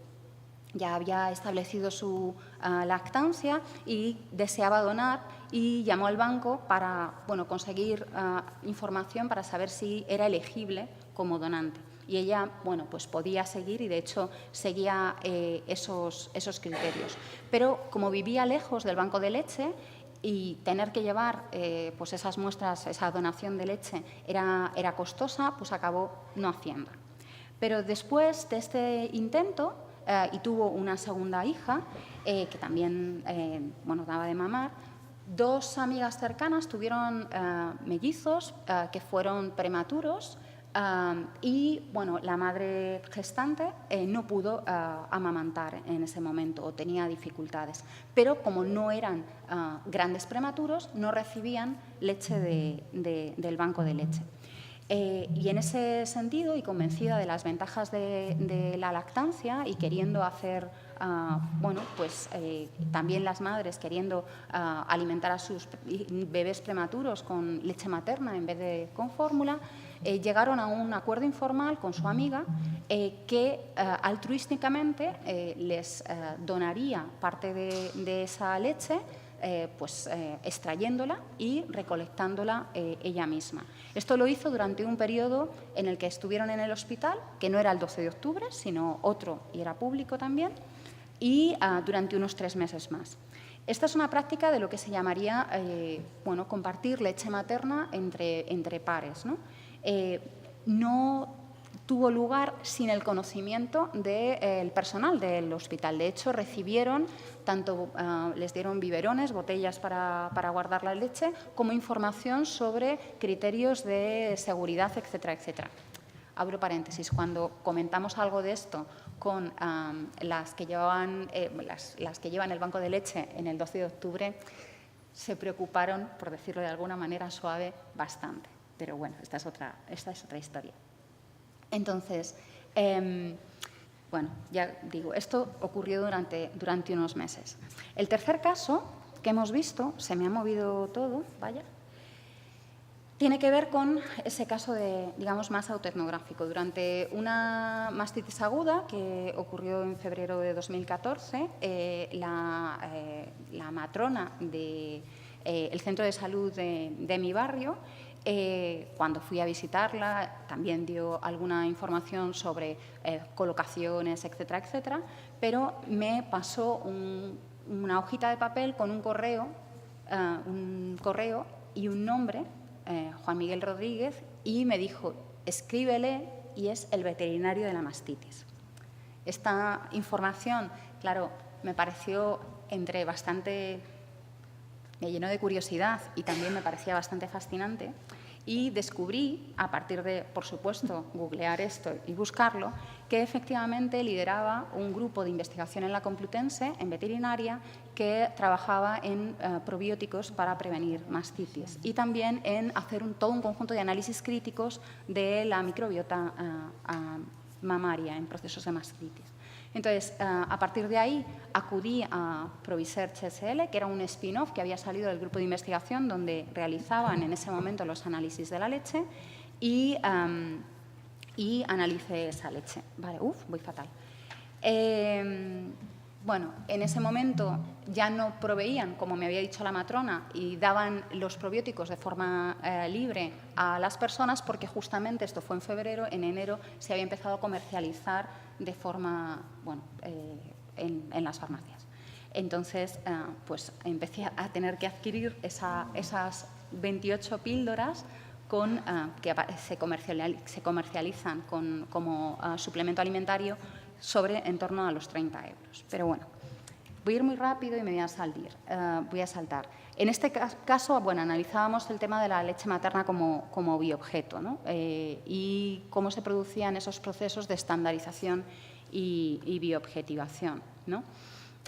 Ya había establecido su lactancia y deseaba donar y llamó al banco para conseguir información para saber si era elegible como donante. Y ella pues podía seguir y, de hecho, seguía esos criterios. Pero como vivía lejos del banco de leche y tener que llevar pues esas muestras, esa donación de leche era costosa, pues acabó no haciendo. Pero después de este intento, y tuvo una segunda hija, que también daba de mamar, dos amigas cercanas tuvieron mellizos que fueron prematuros y la madre gestante no pudo amamantar en ese momento o tenía dificultades. Pero como no eran grandes prematuros, no recibían leche del banco de leche. Y en ese sentido, y convencida de las ventajas de la lactancia y queriendo hacer, también las madres queriendo alimentar a sus bebés prematuros con leche materna en vez de con fórmula, llegaron a un acuerdo informal con su amiga que altruísticamente les donaría parte de esa leche, extrayéndola y recolectándola ella misma. Esto lo hizo durante un periodo en el que estuvieron en el hospital, que no era el 12 de octubre, sino otro y era público también, y durante unos 3 meses más. Esta es una práctica de lo que se llamaría compartir leche materna entre pares, ¿no? No tuvo lugar sin el conocimiento del personal del hospital. De hecho, recibieron les dieron biberones, botellas para guardar la leche, como información sobre criterios de seguridad, etcétera, etcétera. Abro paréntesis, cuando comentamos algo de esto con las que llevan el banco de leche en el 12 de octubre, se preocuparon, por decirlo de alguna manera suave, bastante. Pero bueno, esta es otra historia. Entonces, ya digo, esto ocurrió durante unos meses. El tercer caso que hemos visto, se me ha movido todo, vaya, tiene que ver con ese caso más autoetnográfico. Durante una mastitis aguda que ocurrió en febrero de 2014, la matrona del centro de salud de mi barrio, cuando fui a visitarla, también dio alguna información sobre colocaciones, etcétera, etcétera, pero me pasó una hojita de papel con un correo y un nombre, Juan Miguel Rodríguez, y me dijo, escríbele, y es el veterinario de la mastitis. Esta información, claro, me pareció me llenó de curiosidad y también me parecía bastante fascinante. Y descubrí, a partir de, por supuesto, googlear esto y buscarlo, que efectivamente lideraba un grupo de investigación en la Complutense, en veterinaria, que trabajaba en probióticos para prevenir mastitis y también en hacer todo un conjunto de análisis críticos de la microbiota mamaria en procesos de mastitis. Entonces, a partir de ahí, acudí a Provisearch SL, que era un spin-off que había salido del grupo de investigación donde realizaban en ese momento los análisis de la leche y analicé esa leche. Vale, voy fatal. Bueno, en ese momento ya no proveían, como me había dicho la matrona, y daban los probióticos de forma libre a las personas porque justamente esto fue en febrero, en enero se había empezado a comercializar de forma, bueno, en las farmacias. Entonces, pues empecé a tener que adquirir esas 28 píldoras que se comercializan como suplemento alimentario en torno a los 30 euros. Pero bueno, voy a ir muy rápido y me voy a saltar. En este caso, bueno, analizábamos el tema de la leche materna como bioobjeto, ¿no? Y cómo se producían esos procesos de estandarización y bioobjetivación, ¿no?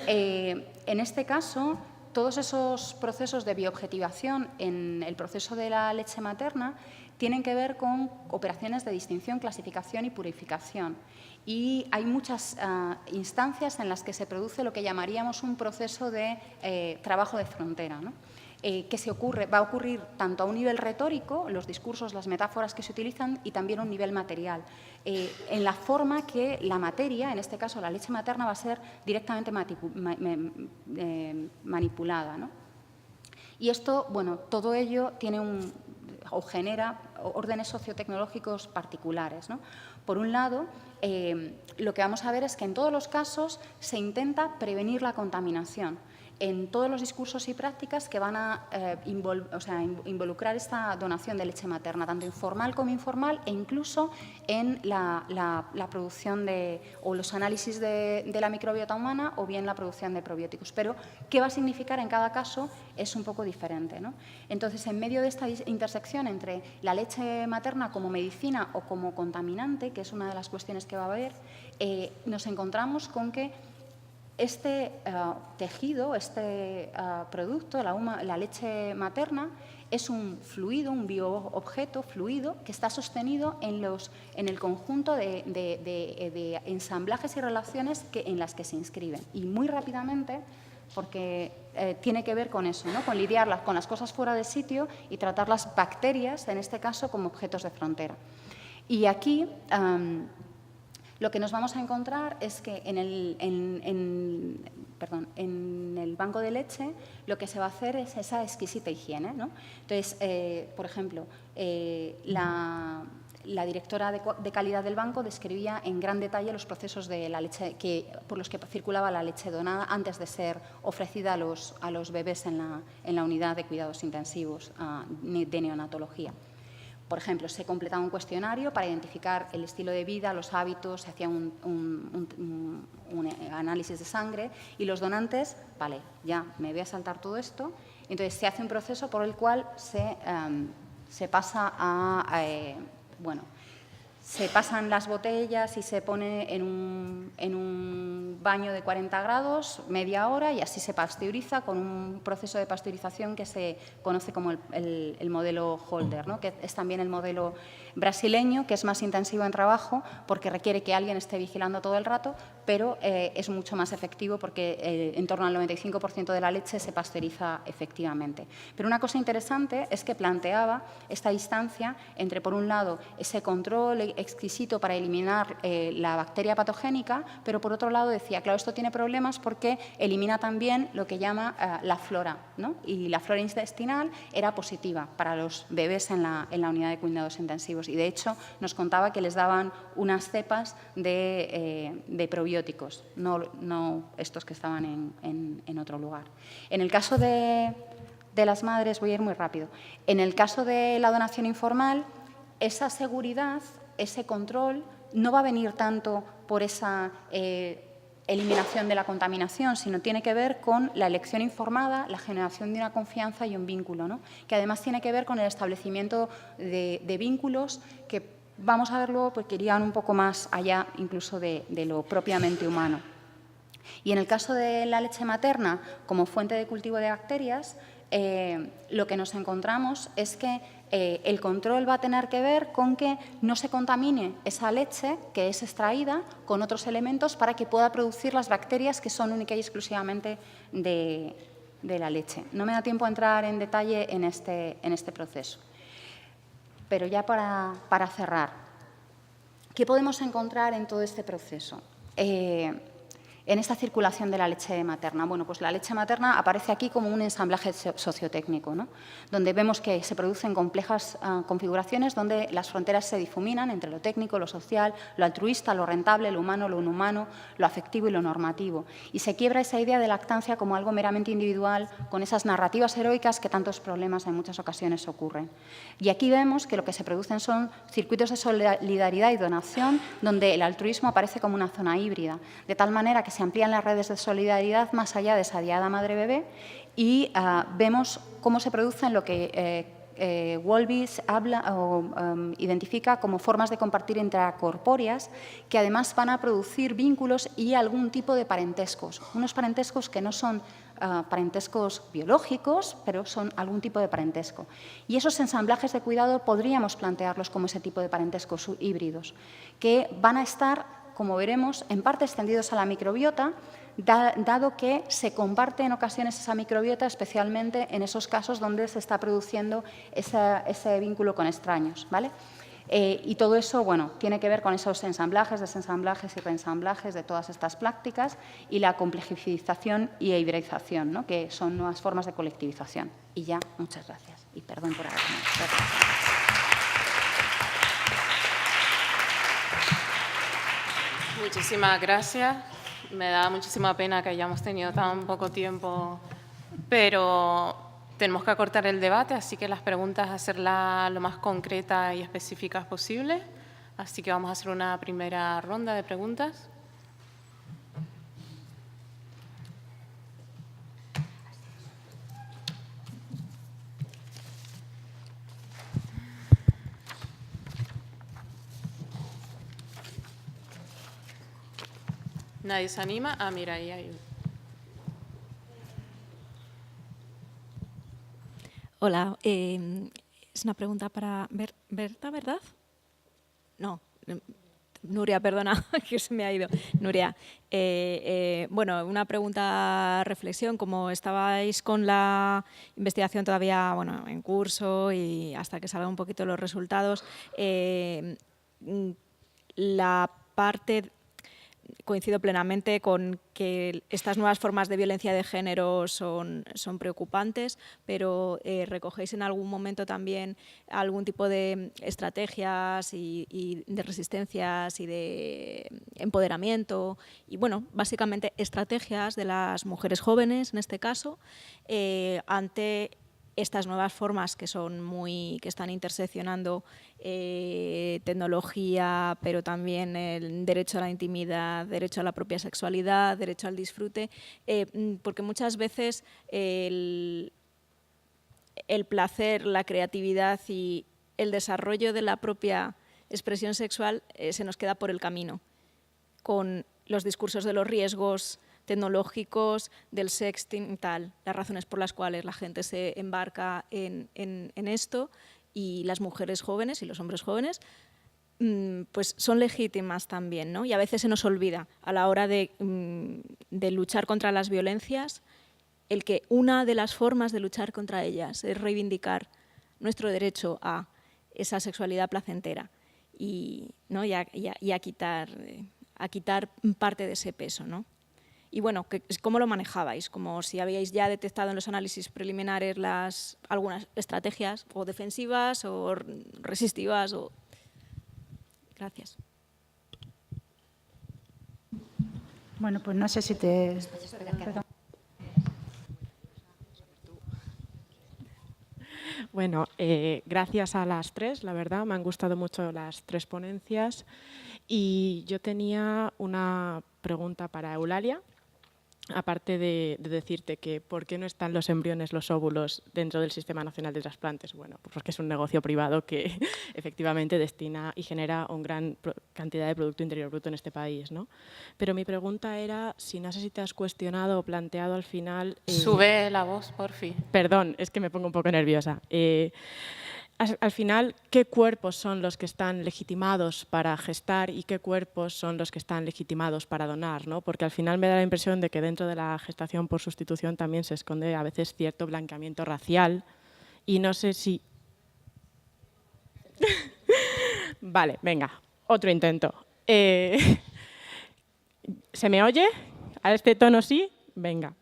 En este caso, todos esos procesos de bioobjetivación en el proceso de la leche materna tienen que ver con operaciones de distinción, clasificación y purificación. Y hay muchas instancias en las que se produce lo que llamaríamos un proceso de trabajo de frontera, ¿no? Que va a ocurrir tanto a un nivel retórico, los discursos, las metáforas que se utilizan, y también a un nivel material, en la forma que la materia, en este caso la leche materna, va a ser directamente manipulada, ¿no? Y esto, bueno, todo ello tiene genera órdenes sociotecnológicos particulares, ¿no? Por un lado, lo que vamos a ver es que en todos los casos se intenta prevenir la contaminación en todos los discursos y prácticas que van a involucrar esta donación de leche materna, tanto informal como informal, e incluso en la producción o los análisis de la microbiota humana o bien la producción de probióticos. Pero qué va a significar en cada caso es un poco diferente, ¿no? Entonces, en medio de esta intersección entre la leche materna como medicina o como contaminante, que es una de las cuestiones que va a haber, nos encontramos con que este tejido, este producto, la leche materna, es un fluido, un bioobjeto fluido que está sostenido en el conjunto de ensamblajes y relaciones en las que se inscriben. Y muy rápidamente, porque tiene que ver con eso, ¿no? Con lidiar con las cosas fuera de sitio y tratar las bacterias, en este caso, como objetos de frontera. Y aquí lo que nos vamos a encontrar es que en el banco de leche lo que se va a hacer es esa exquisita higiene, ¿no? Entonces, por ejemplo, la directora de calidad del banco describía en gran detalle los procesos de la leche por los que circulaba la leche donada antes de ser ofrecida a los bebés en la unidad de cuidados intensivos de neonatología. Por ejemplo, se completaba un cuestionario para identificar el estilo de vida, los hábitos, se hacía un análisis de sangre y los donantes, vale, ya me voy a saltar todo esto, entonces se hace un proceso por el cual se pasa se pasan las botellas y se pone en un baño de 40 grados, media hora, y así se pasteuriza con un proceso de pasteurización que se conoce como el modelo Holder, ¿no? Que es también el modelo brasileño, que es más intensivo en trabajo porque requiere que alguien esté vigilando todo el rato, pero es mucho más efectivo porque en torno al 95% de la leche se pasteuriza efectivamente. Pero una cosa interesante es que planteaba esta distancia entre, por un lado, ese control exquisito para eliminar la bacteria patogénica, pero por otro lado decía, claro, esto tiene problemas porque elimina también lo que llama la flora, ¿no? Y la flora intestinal era positiva para los bebés en la unidad de cuidados intensivos y, de hecho, nos contaba que les daban unas cepas de probióticos, no estos que estaban en otro lugar. En el caso de las madres, voy a ir muy rápido, en el caso de la donación informal, esa seguridad, ese control, no va a venir tanto por esa eliminación de la contaminación, sino tiene que ver con la elección informada, la generación de una confianza y un vínculo, ¿no? Que además tiene que ver con el establecimiento de vínculos que, vamos a verlo, pues, que irían un poco más allá incluso de lo propiamente humano. Y en el caso de la leche materna, como fuente de cultivo de bacterias, lo que nos encontramos es que el control va a tener que ver con que no se contamine esa leche que es extraída con otros elementos para que pueda producir las bacterias que son única y exclusivamente de la leche. No me da tiempo a entrar en detalle en este proceso. Pero ya para cerrar, ¿qué podemos encontrar en todo este proceso? En esta circulación de la leche materna. Bueno, pues la leche materna aparece aquí como un ensamblaje sociotécnico, ¿no? Donde vemos que se producen complejas configuraciones donde las fronteras se difuminan entre lo técnico, lo social, lo altruista, lo rentable, lo humano, lo inhumano, lo afectivo y lo normativo. Y se quiebra esa idea de lactancia como algo meramente individual con esas narrativas heroicas que tantos problemas en muchas ocasiones ocurren. Y aquí vemos que lo que se producen son circuitos de solidaridad y donación donde el altruismo aparece como una zona híbrida, de tal manera que se amplían las redes de solidaridad más allá de esa diada madre-bebé y vemos cómo se producen lo que Wolbis habla o identifica como formas de compartir intracorpóreas que además van a producir vínculos y algún tipo de parentescos. Unos parentescos que no son parentescos biológicos, pero son algún tipo de parentesco. Y esos ensamblajes de cuidado podríamos plantearlos como ese tipo de parentescos híbridos, que van a estar, como veremos, en parte extendidos a la microbiota, dado que se comparte en ocasiones esa microbiota, especialmente en esos casos donde se está produciendo ese vínculo con extraños, ¿vale? Y todo eso, bueno, tiene que ver con esos ensamblajes, desensamblajes y reensamblajes de todas estas prácticas y la complejización y hibridización, ¿no? Que son nuevas formas de colectivización. Y ya, muchas gracias. Y perdón por haberme retrasado. Muchísimas gracias. Me da muchísima pena que hayamos tenido tan poco tiempo, pero tenemos que acortar el debate, así que las preguntas hacerlas lo más concretas y específicas posible. Así que vamos a hacer una primera ronda de preguntas. ¿Nadie se anima? Ah, mira, ahí hay. Hola, es una pregunta para Berta, ¿verdad? No, Nuria, perdona, que se me ha ido. Nuria, bueno, una pregunta, reflexión. Como estabais con la investigación todavía, bueno, en curso y hasta que salgan un poquito los resultados, la parte... Coincido plenamente con que estas nuevas formas de violencia de género son preocupantes, pero ¿recogéis en algún momento también algún tipo de estrategias y de resistencias y de empoderamiento? Y bueno, básicamente estrategias de las mujeres jóvenes, en este caso, ante estas nuevas formas que están interseccionando tecnología, pero también el derecho a la intimidad, derecho a la propia sexualidad, derecho al disfrute, porque muchas veces el placer, la creatividad y el desarrollo de la propia expresión sexual se nos queda por el camino, con los discursos de los riesgos tecnológicos, del sexting y tal, las razones por las cuales la gente se embarca en esto, y las mujeres jóvenes y los hombres jóvenes pues son legítimas también, ¿no? Y a veces se nos olvida a la hora de luchar contra las violencias el que una de las formas de luchar contra ellas es reivindicar nuestro derecho a esa sexualidad placentera y, ¿no? y a quitar parte de ese peso, ¿no? Y bueno, ¿cómo lo manejabais? Como si habíais ya detectado en los análisis preliminares algunas estrategias o defensivas o resistivas. Gracias. Bueno, pues no sé si te... Perdón. Bueno, gracias a las tres, la verdad, me han gustado mucho las tres ponencias y yo tenía una pregunta para Eulalia. Aparte de decirte que por qué no están los embriones, los óvulos dentro del Sistema Nacional de Trasplantes, bueno, pues porque es un negocio privado que efectivamente destina y genera una gran cantidad de Producto Interior Bruto en este país, ¿no? Pero mi pregunta era si no sé si te has cuestionado o planteado al final... Sube la voz, por fin. Perdón, es que me pongo un poco nerviosa. Al final, ¿qué cuerpos son los que están legitimados para gestar y qué cuerpos son los que están legitimados para donar, ¿no? Porque al final me da la impresión de que dentro de la gestación por sustitución también se esconde a veces cierto blanqueamiento racial y no sé si... Vale, venga, otro intento. ¿Se me oye? ¿A este tono sí? Venga.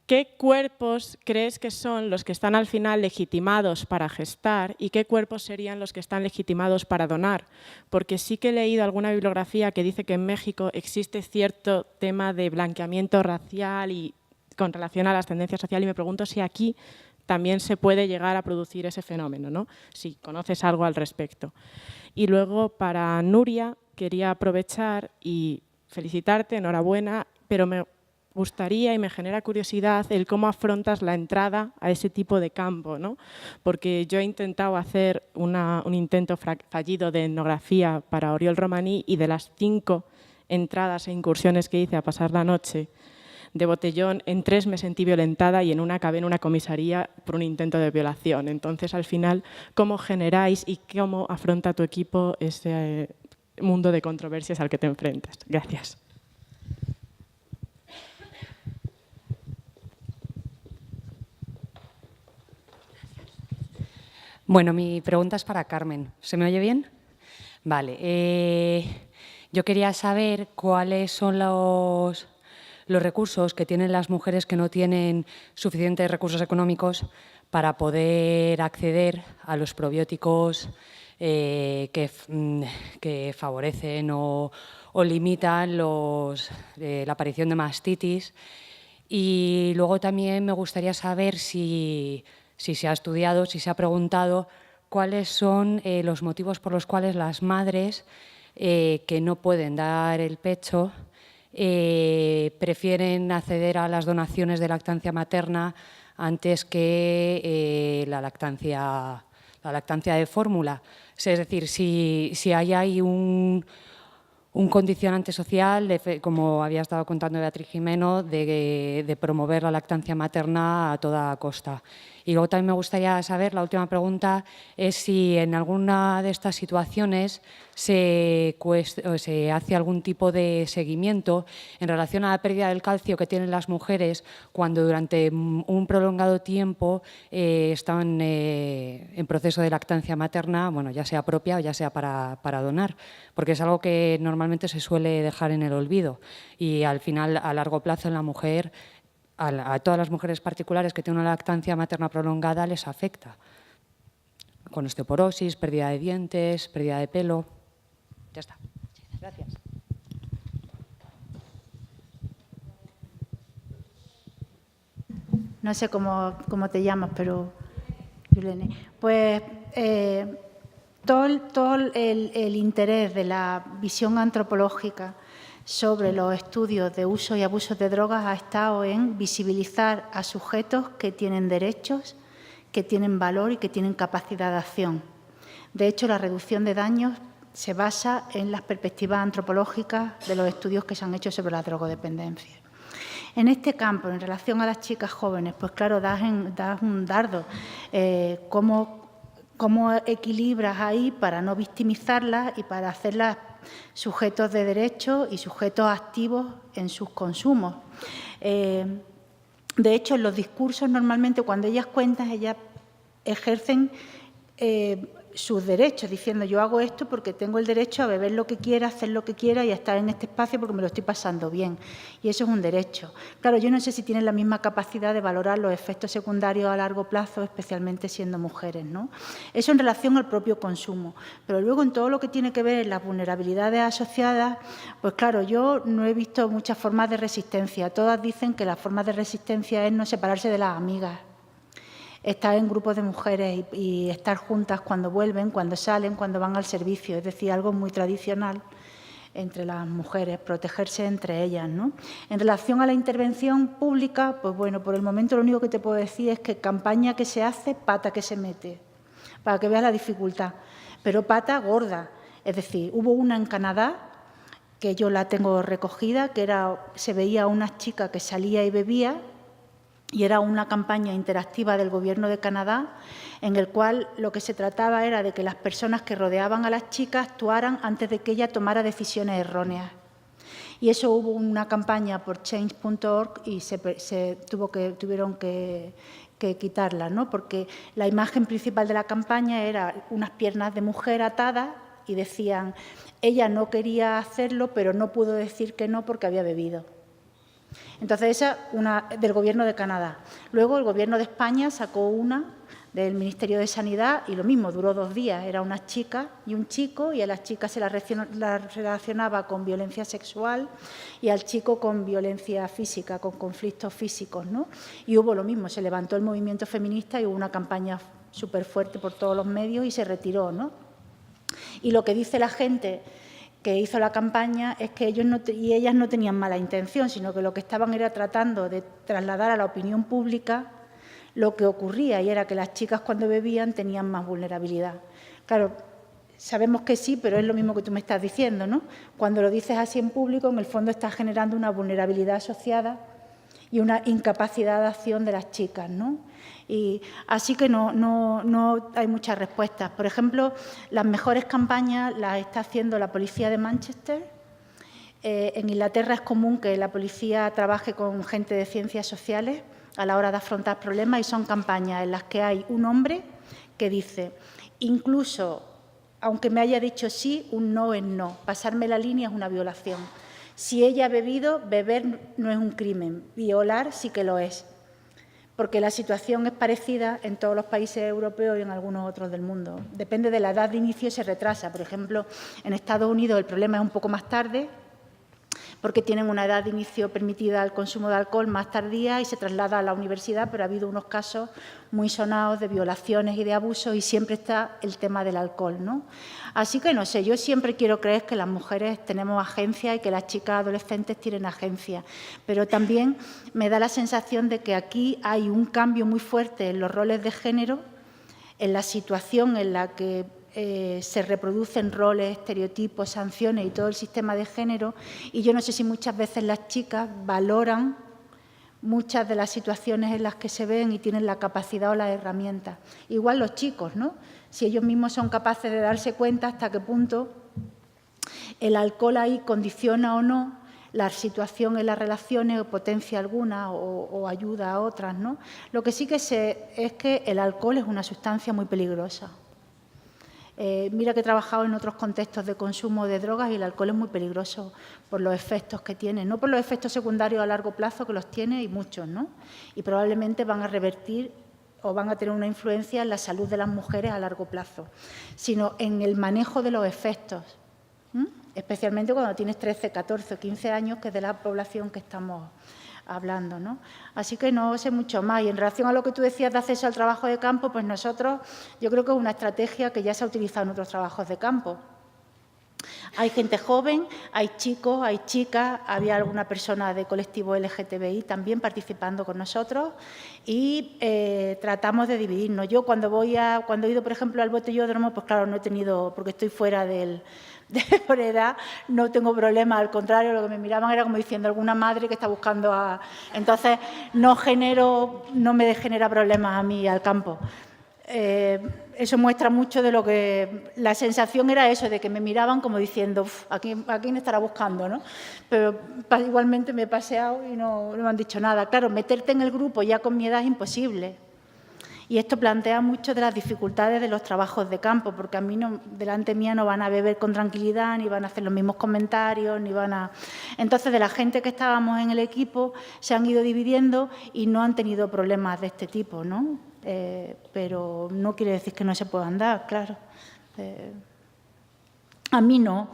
¿Qué cuerpos crees que son los que están al final legitimados para gestar y qué cuerpos serían los que están legitimados para donar? Porque sí que he leído alguna bibliografía que dice que en México existe cierto tema de blanqueamiento racial y con relación a la ascendencia social y me pregunto si aquí también se puede llegar a producir ese fenómeno, ¿no? Si conoces algo al respecto. Y luego para Nuria quería aprovechar y felicitarte, enhorabuena, pero me gustaría y me genera curiosidad el cómo afrontas la entrada a ese tipo de campo, ¿no? Porque yo he intentado hacer un intento fallido de etnografía para Oriol Romaní y de las 5 entradas e incursiones que hice a pasar la noche de botellón, en 3 me sentí violentada y en una acabé en una comisaría por un intento de violación. Entonces, al final, ¿cómo generáis y cómo afronta tu equipo ese mundo de controversias al que te enfrentas? Gracias. Bueno, mi pregunta es para Carmen. ¿Se me oye bien? Vale. Yo quería saber cuáles son los recursos que tienen las mujeres que no tienen suficientes recursos económicos para poder acceder a los probióticos que favorecen o limitan la aparición de mastitis. Y luego también me gustaría saber si se ha estudiado, si se ha preguntado cuáles son los motivos por los cuales las madres que no pueden dar el pecho prefieren acceder a las donaciones de lactancia materna antes que la lactancia de fórmula. Es decir, si hay ahí un condicionante social, como había estado contando Beatriz Jimeno, de promover la lactancia materna a toda costa. Y luego también me gustaría saber, la última pregunta, es si en alguna de estas situaciones se hace algún tipo de seguimiento en relación a la pérdida del calcio que tienen las mujeres cuando durante un prolongado tiempo están en proceso de lactancia materna, bueno, ya sea propia o ya sea para donar, porque es algo que normalmente se suele dejar en el olvido y al final, a largo plazo, en la mujer, a todas las mujeres particulares que tienen una lactancia materna prolongada les afecta, con osteoporosis, pérdida de dientes, pérdida de pelo. Ya está. Gracias. No sé cómo te llamas, pero Yulene. Pues todo el interés de la visión antropológica sobre los estudios de uso y abuso de drogas ha estado en visibilizar a sujetos que tienen derechos, que tienen valor y que tienen capacidad de acción. De hecho, la reducción de daños se basa en las perspectivas antropológicas de los estudios que se han hecho sobre la drogodependencia. En este campo, en relación a las chicas jóvenes, pues claro, das un dardo. ¿Cómo equilibras ahí para no victimizarlas y para hacerlas sujetos de derecho y sujetos activos en sus consumos? De hecho, en los discursos, normalmente, cuando ellas cuentan, ellas ejercen sus derechos, diciendo yo hago esto porque tengo el derecho a beber lo que quiera, hacer lo que quiera y a estar en este espacio porque me lo estoy pasando bien. Y eso es un derecho. Claro, yo no sé si tienen la misma capacidad de valorar los efectos secundarios a largo plazo, especialmente siendo mujeres, ¿no? Eso en relación al propio consumo. Pero luego en todo lo que tiene que ver en las vulnerabilidades asociadas, pues claro, yo no he visto muchas formas de resistencia. Todas dicen que la forma de resistencia es no separarse de las amigas, estar en grupos de mujeres y estar juntas cuando vuelven, cuando salen, cuando van al servicio, es decir, algo muy tradicional entre las mujeres, protegerse entre ellas, ¿no? En relación a la intervención pública, pues bueno, por el momento lo único que te puedo decir es que campaña que se hace, pata que se mete, para que veas la dificultad, pero pata gorda. Es decir, hubo una en Canadá, que yo la tengo recogida, que se veía a una chica que salía y bebía, y era una campaña interactiva del Gobierno de Canadá, en el cual lo que se trataba era de que las personas que rodeaban a las chicas actuaran antes de que ella tomara decisiones erróneas. Y eso hubo una campaña por change.org y tuvieron que quitarla, ¿no? Porque la imagen principal de la campaña era unas piernas de mujer atadas y decían, ella no quería hacerlo, pero no pudo decir que no porque había bebido. Entonces, esa una del Gobierno de Canadá. Luego, el Gobierno de España sacó una del Ministerio de Sanidad y lo mismo, duró 2 días. Era una chica y un chico y a las chicas se la relacionaba con violencia sexual y al chico con violencia física, con conflictos físicos, ¿no? Y hubo lo mismo, se levantó el movimiento feminista y hubo una campaña súper fuerte por todos los medios y se retiró, ¿no? Y lo que dice la gente que hizo la campaña es que ellos ellas no tenían mala intención, sino que lo que estaban era tratando de trasladar a la opinión pública lo que ocurría, y era que las chicas cuando bebían tenían más vulnerabilidad. Claro, sabemos que sí, pero es lo mismo que tú me estás diciendo, ¿no? Cuando lo dices así en público, en el fondo estás generando una vulnerabilidad asociada y una incapacidad de acción de las chicas, ¿no? Y así que no hay muchas respuestas. Por ejemplo, las mejores campañas las está haciendo la policía de Manchester. En Inglaterra es común que la policía trabaje con gente de ciencias sociales a la hora de afrontar problemas y son campañas en las que hay un hombre que dice, incluso aunque me haya dicho sí, un no es no, pasarme la línea es una violación. Si ella ha bebido, beber no es un crimen, violar sí que lo es, porque la situación es parecida en todos los países europeos y en algunos otros del mundo. Depende de la edad de inicio, se retrasa. Por ejemplo, en Estados Unidos el problema es un poco más tarde, porque tienen una edad de inicio permitida al consumo de alcohol más tardía y se traslada a la universidad, pero ha habido unos casos muy sonados de violaciones y de abusos y siempre está el tema del alcohol, ¿no? Así que, no sé, yo siempre quiero creer que las mujeres tenemos agencia y que las chicas adolescentes tienen agencia, pero también me da la sensación de que aquí hay un cambio muy fuerte en los roles de género, en la situación en la que se reproducen roles, estereotipos, sanciones y todo el sistema de género, y yo no sé si muchas veces las chicas valoran muchas de las situaciones en las que se ven y tienen la capacidad o las herramientas. Igual los chicos, ¿no? Si ellos mismos son capaces de darse cuenta hasta qué punto el alcohol ahí condiciona o no la situación en las relaciones o potencia alguna o ayuda a otras, ¿no? Lo que sí que sé es que el alcohol es una sustancia muy peligrosa. Mira que he trabajado en otros contextos de consumo de drogas y el alcohol es muy peligroso por los efectos que tiene, no por los efectos secundarios a largo plazo, que los tiene y muchos, ¿no? Y probablemente van a revertir o van a tener una influencia en la salud de las mujeres a largo plazo, sino en el manejo de los efectos, especialmente cuando tienes 13, 14 o 15 años, que es de la población que estamos hablando, ¿no? Así que no sé mucho más. Y en relación a lo que tú decías de acceso al trabajo de campo, pues nosotros, yo creo que es una estrategia que ya se ha utilizado en otros trabajos de campo. Hay gente joven, hay chicos, hay chicas, había alguna persona de colectivo LGTBI también participando con nosotros y tratamos de dividirnos. Yo cuando he ido, por ejemplo, al botellódromo, pues claro, no he tenido, porque estoy fuera por edad, no tengo problema, al contrario, lo que me miraban era como diciendo alguna madre que está buscando a... Entonces, no me genera problemas a mí al campo. Eso muestra mucho de lo que... La sensación era eso, de que me miraban como diciendo, ¿a quién estará buscando?, ¿no? Pero igualmente me he paseado y no me han dicho nada. Claro, meterte en el grupo ya con mi edad es imposible. Y esto plantea mucho de las dificultades de los trabajos de campo, porque a mí delante mía no van a beber con tranquilidad, ni van a hacer los mismos comentarios, ni van a... Entonces, de la gente que estábamos en el equipo, se han ido dividiendo y no han tenido problemas de este tipo, ¿no? Pero no quiere decir que no se puedan dar, claro. A mí no,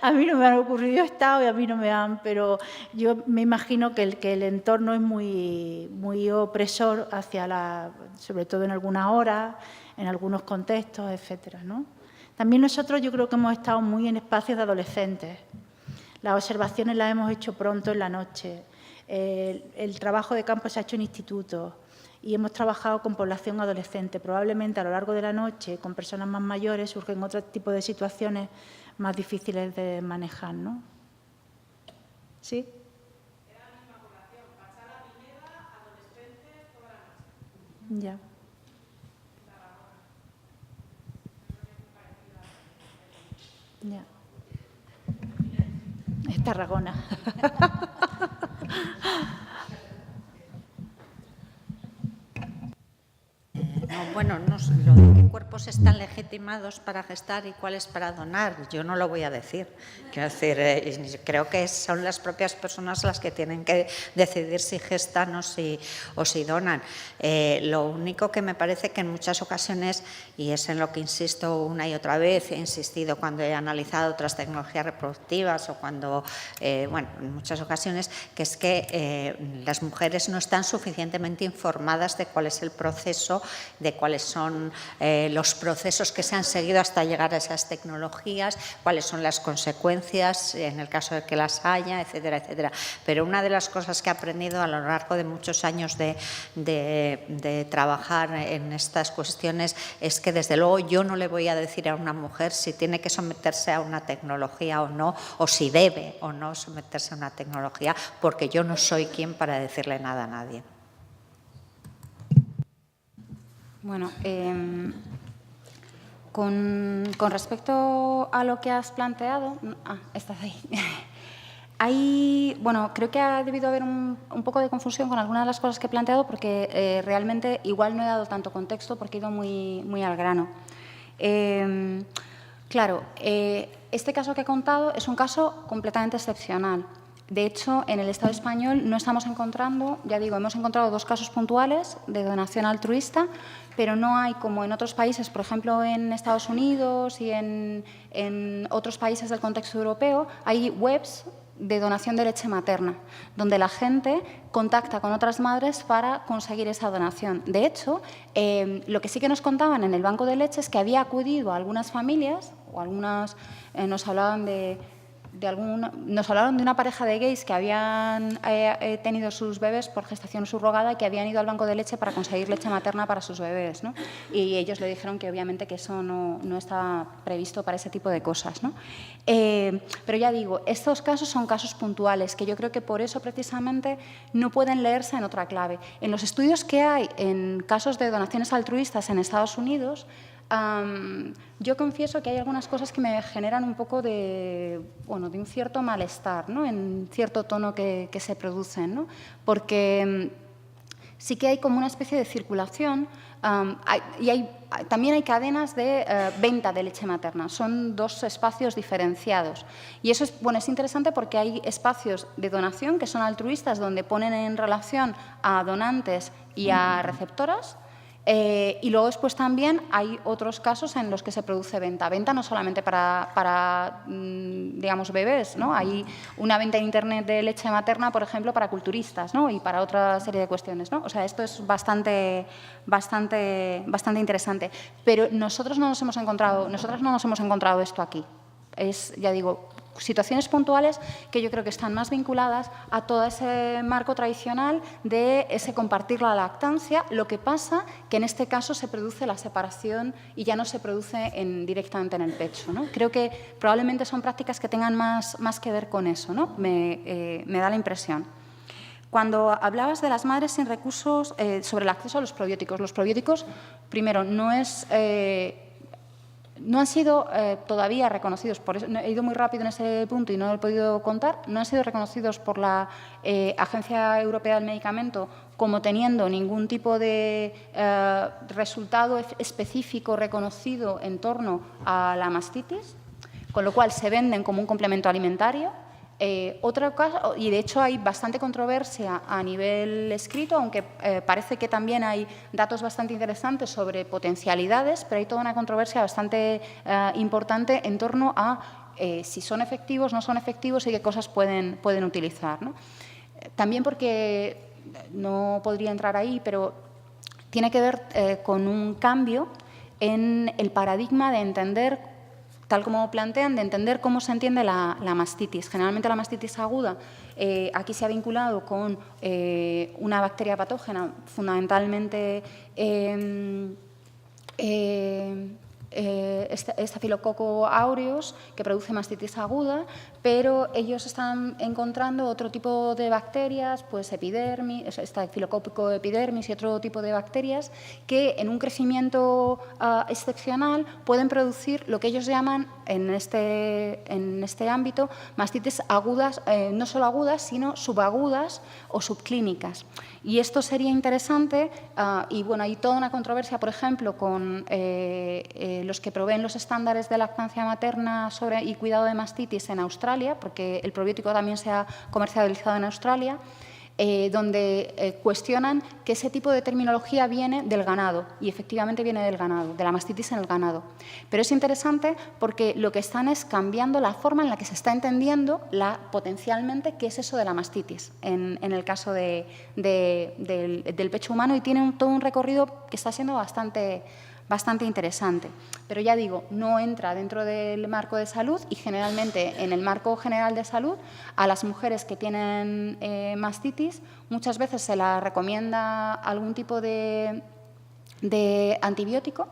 a mí no me han ocurrido, he estado y a mí no me han, pero yo me imagino que el entorno es muy opresor hacia sobre todo en algunas horas, en algunos contextos, etcétera, ¿no? También nosotros yo creo que hemos estado muy en espacios de adolescentes. Las observaciones las hemos hecho pronto en la noche. El trabajo de campo se ha hecho en institutos y hemos trabajado con población adolescente. Probablemente a lo largo de la noche, con personas más mayores, surgen otro tipo de situaciones más difíciles de manejar, ¿no? ¿Sí? Era la misma población, Pachala, Pineda, adolescentes, toda la noche. Ya. Ya. Es Tarragona. No, bueno, no, lo de qué cuerpos están legitimados para gestar y cuáles para donar, yo no lo voy a decir. Quiero decir, creo que son las propias personas las que tienen que decidir si gestan o si donan. Lo único que me parece que en muchas ocasiones, y es en lo que insisto una y otra vez, he insistido cuando he analizado otras tecnologías reproductivas o cuando, bueno, en muchas ocasiones, que es que las mujeres no están suficientemente informadas de cuál es el proceso, de cuáles son los procesos que se han seguido hasta llegar a esas tecnologías, cuáles son las consecuencias en el caso de que las haya, etcétera, etcétera. Pero una de las cosas que he aprendido a lo largo de muchos años de trabajar en estas cuestiones es que, desde luego, yo no le voy a decir a una mujer si tiene que someterse a una tecnología o no, o si debe o no someterse a una tecnología, porque yo no soy quien para decirle nada a nadie. Bueno, con respecto a lo que has planteado… estás ahí. Bueno, creo que ha debido haber un poco de confusión con algunas de las cosas que he planteado porque realmente igual no he dado tanto contexto porque he ido muy al grano. Claro, este caso que he contado es un caso completamente excepcional. De hecho, en el Estado español no estamos encontrando, ya digo, hemos encontrado 2 casos puntuales de donación altruista, pero no hay, como en otros países, por ejemplo, en Estados Unidos y en otros países del contexto europeo, hay webs de donación de leche materna, donde la gente contacta con otras madres para conseguir esa donación. De hecho, lo que sí que nos contaban en el banco de leche es que había acudido a algunas familias, o algunas nos hablaban de una pareja de gays que habían tenido sus bebés por gestación subrogada y que habían ido al banco de leche para conseguir leche materna para sus bebés, ¿no? Y ellos le dijeron que obviamente que eso no está previsto para ese tipo de cosas, ¿no? Pero ya digo, estos casos son casos puntuales que yo creo que por eso precisamente no pueden leerse en otra clave. En los estudios que hay en casos de donaciones altruistas en Estados Unidos, yo confieso que hay algunas cosas que me generan un poco de un cierto malestar, ¿no? En cierto tono que se producen, ¿no? Porque sí que hay como una especie de circulación también hay cadenas de venta de leche materna. Son 2 espacios diferenciados. Y eso es interesante porque hay espacios de donación que son altruistas, donde ponen en relación a donantes y a receptoras. Y luego después también hay otros casos en los que se produce venta. Venta no solamente para digamos, bebés, ¿no? Hay una venta en Internet de leche materna, por ejemplo, para culturistas, ¿no? Y para otra serie de cuestiones, ¿no? O sea, esto es bastante interesante. Pero nosotras no nos hemos encontrado esto aquí. Es, ya digo, situaciones puntuales que yo creo que están más vinculadas a todo ese marco tradicional de ese compartir la lactancia. Lo que pasa que en este caso se produce la separación y ya no se produce directamente en el pecho, ¿no? Creo que probablemente son prácticas que tengan más que ver con eso, ¿no? Me da la impresión. Cuando hablabas de las madres sin recursos sobre el acceso a los probióticos, primero, no han sido todavía reconocidos, por eso he ido muy rápido en ese punto y no lo he podido contar, no han sido reconocidos por la Agencia Europea del Medicamento como teniendo ningún tipo de resultado específico reconocido en torno a la mastitis, con lo cual se venden como un complemento alimentario. Otro caso, y de hecho hay bastante controversia a nivel escrito, aunque parece que también hay datos bastante interesantes sobre potencialidades, pero hay toda una controversia bastante importante en torno a si son efectivos, no son efectivos y qué cosas pueden utilizar, ¿no? También porque, no podría entrar ahí, pero tiene que ver con un cambio en el paradigma de entender tal como plantean, de entender cómo se entiende la mastitis. Generalmente la mastitis aguda aquí se ha vinculado con una bacteria patógena, fundamentalmente Staphylococcus aureus, que produce mastitis aguda, pero ellos están encontrando otro tipo de bacterias, pues epidermis, Staphylococcus epidermis y otro tipo de bacterias que en un crecimiento excepcional pueden producir lo que ellos llaman en este ámbito mastitis agudas, no solo agudas, sino subagudas o subclínicas. Y esto sería interesante, y bueno, hay toda una controversia, por ejemplo, con los que proveen los estándares de lactancia materna y cuidado de mastitis en Australia, porque el probiótico también se ha comercializado en Australia, donde cuestionan que ese tipo de terminología viene del ganado, y efectivamente viene del ganado, de la mastitis en el ganado. Pero es interesante porque lo que están es cambiando la forma en la que se está entendiendo potencialmente qué es eso de la mastitis en el caso del pecho humano, y tiene todo un recorrido que está siendo bastante interesante. Pero ya digo, no entra dentro del marco de salud, y generalmente en el marco general de salud a las mujeres que tienen mastitis muchas veces se les recomienda algún tipo de antibiótico.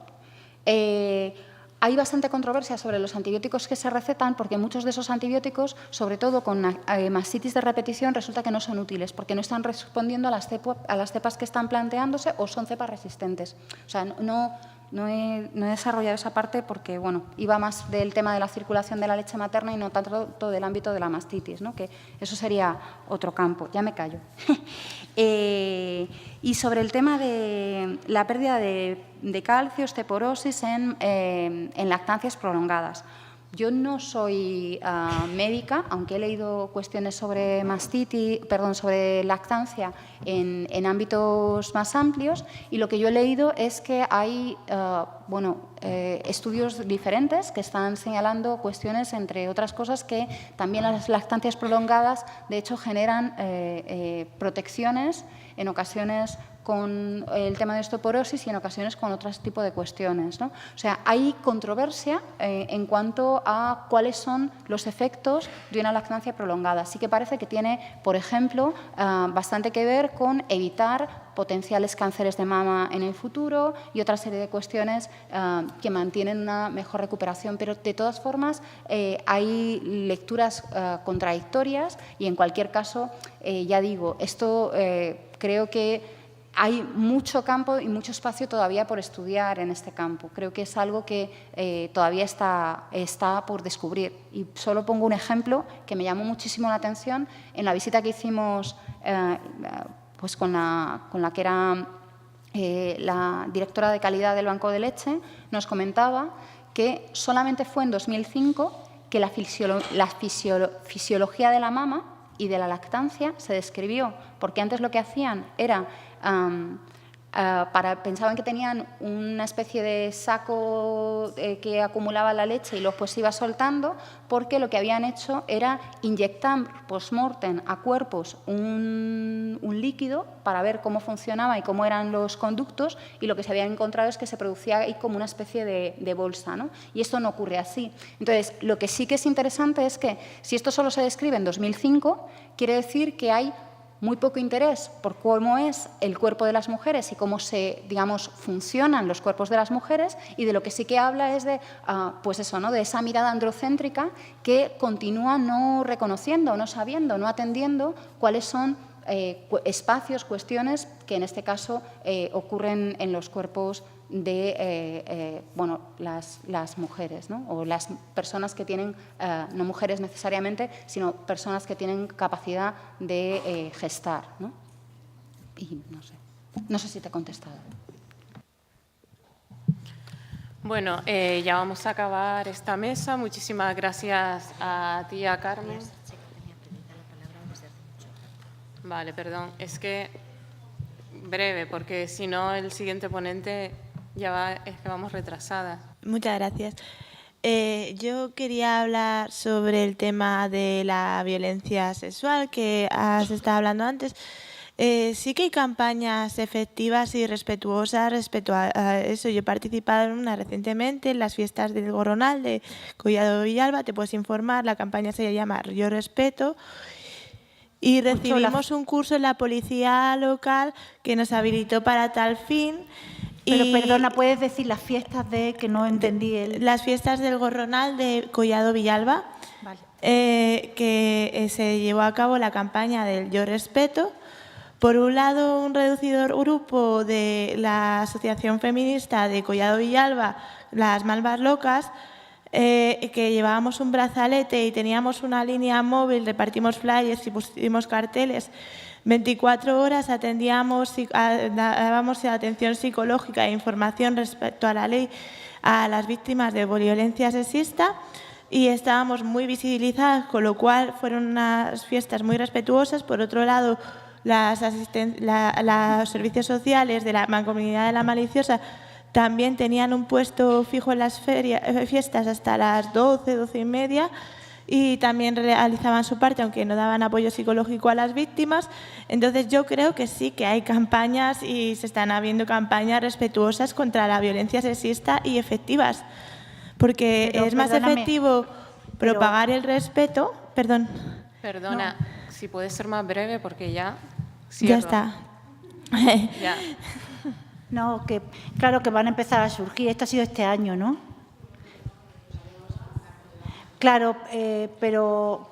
Hay bastante controversia sobre los antibióticos que se recetan, porque muchos de esos antibióticos, sobre todo con mastitis de repetición, resulta que no son útiles porque no están respondiendo a las cepas que están planteándose, o son cepas resistentes. O sea, no he desarrollado esa parte porque, bueno, iba más del tema de la circulación de la leche materna y no tanto del ámbito de la mastitis, ¿no? Que eso sería otro campo. Ya me callo. Y sobre el tema de la pérdida de calcio, osteoporosis en lactancias prolongadas. Yo no soy médica, aunque he leído cuestiones sobre sobre lactancia en ámbitos más amplios, y lo que yo he leído es que hay estudios diferentes que están señalando cuestiones, entre otras cosas, que también las lactancias prolongadas, de hecho, generan protecciones en ocasiones con el tema de osteoporosis y en ocasiones con otros tipos de cuestiones, ¿no? O sea, hay controversia en cuanto a cuáles son los efectos de una lactancia prolongada. Sí que parece que tiene, por ejemplo, bastante que ver con evitar potenciales cánceres de mama en el futuro y otra serie de cuestiones que mantienen una mejor recuperación, pero de todas formas hay lecturas contradictorias, y en cualquier caso, ya digo, esto creo que hay mucho campo y mucho espacio todavía por estudiar en este campo. Creo que es algo que todavía está por descubrir. Y solo pongo un ejemplo que me llamó muchísimo la atención en la visita que hicimos pues con la que era la directora de calidad del Banco de Leche. Nos comentaba que solamente fue en 2005 que la fisiología de la mama y de la lactancia se describió, porque antes lo que hacían era pensaban que tenían una especie de saco que acumulaba la leche y luego pues iba soltando, porque lo que habían hecho era inyectar post-mortem a cuerpos un líquido para ver cómo funcionaba y cómo eran los conductos, y lo que se había encontrado es que se producía ahí como una especie de bolsa, ¿no? Y esto no ocurre así. Entonces, lo que sí que es interesante es que si esto solo se describe en 2005, quiere decir que hay muy poco interés por cómo es el cuerpo de las mujeres y cómo funcionan los cuerpos de las mujeres, y de lo que sí que habla es de, pues eso, ¿no? De esa mirada androcéntrica que continúa no reconociendo, no sabiendo, no atendiendo cuáles son espacios, cuestiones que en este caso ocurren en los cuerpos de las mujeres, ¿no? O las personas que tienen, no mujeres necesariamente, sino personas que tienen capacidad de gestar, ¿no? Y no sé si te he contestado. Bueno, ya vamos a acabar esta mesa. Muchísimas gracias a ti, a Carmen. Vale, perdón. Es que breve, porque si no el siguiente ponente es que vamos retrasadas. Muchas gracias. Yo quería hablar sobre el tema de la violencia sexual que has estado hablando antes. Sí que hay campañas efectivas y respetuosas respecto a eso. Yo he participado en una recientemente, en las fiestas del Gorronal de Collado Villalba, te puedes informar, la campaña se llama Yo Respeto. Y recibimos un curso en la policía local que nos habilitó para tal fin. Pero perdona, ¿puedes decir las fiestas que no entendí? Las fiestas del Gorronal de Collado Villalba, Vale. que se llevó a cabo la campaña del Yo Respeto. Por un lado, un reducido grupo de la Asociación Feminista de Collado Villalba, las Malvas Locas, que llevábamos un brazalete y teníamos una línea móvil, repartimos flyers y pusimos carteles. 24 horas dábamos atención psicológica e información respecto a la ley a las víctimas de violencia sexista y estábamos muy visibilizadas, con lo cual fueron unas fiestas muy respetuosas. Por otro lado, los servicios sociales de la Mancomunidad de la Maliciosa también tenían un puesto fijo en las fiestas hasta las 12, 12 y media y también realizaban su parte, aunque no daban apoyo psicológico a las víctimas. Entonces yo creo que sí que hay campañas y se están habiendo campañas respetuosas contra la violencia sexista y efectivas, porque es más efectivo propagar el respeto. Perdona, si puedes ser más breve porque ya cierro. Ya está. Ya. No, que claro que van a empezar a surgir. Esto ha sido este año, ¿no? Claro, pero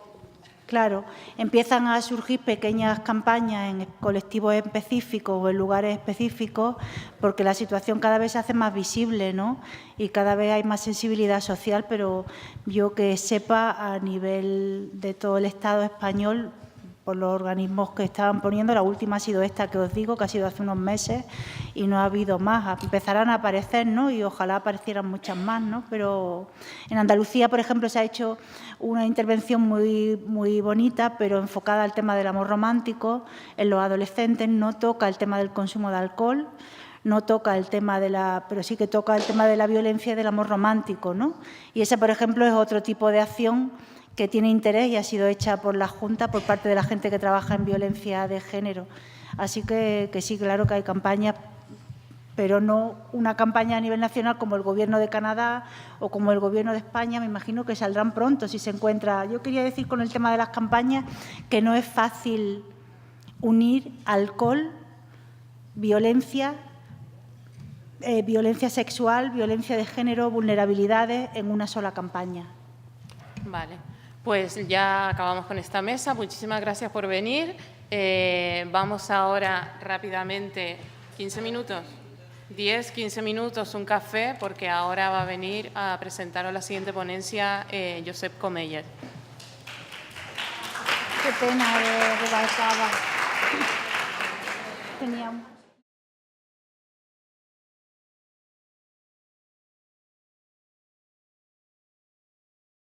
claro, empiezan a surgir pequeñas campañas en colectivos específicos o en lugares específicos porque la situación cada vez se hace más visible, ¿no? Y cada vez hay más sensibilidad social, pero yo que sepa a nivel de todo el Estado español, por los organismos que estaban poniendo, la última ha sido esta que os digo, que ha sido hace unos meses y no ha habido más. Empezarán a aparecer, ¿no? Y ojalá aparecieran muchas más, ¿no? Pero en Andalucía, por ejemplo, se ha hecho una intervención muy, muy bonita, pero enfocada al tema del amor romántico en los adolescentes. No toca el tema del consumo de alcohol, no toca el tema pero sí que toca el tema de la violencia y del amor romántico, ¿no? Y ese, por ejemplo, es otro tipo de acción que tiene interés y ha sido hecha por la Junta por parte de la gente que trabaja en violencia de género. Así que sí, claro que hay campañas, pero no una campaña a nivel nacional como el Gobierno de Canadá o como el Gobierno de España. Me imagino que saldrán pronto si se encuentra. Yo quería decir con el tema de las campañas que no es fácil unir alcohol, violencia, violencia sexual, violencia de género, vulnerabilidades en una sola campaña. Vale. Pues ya acabamos con esta mesa. Muchísimas gracias por venir. Vamos ahora rápidamente, 15 minutos, 10, 15 minutos, un café, porque ahora va a venir a presentaros la siguiente ponencia Josep Comeller. Qué pena de Balcaba. Tenía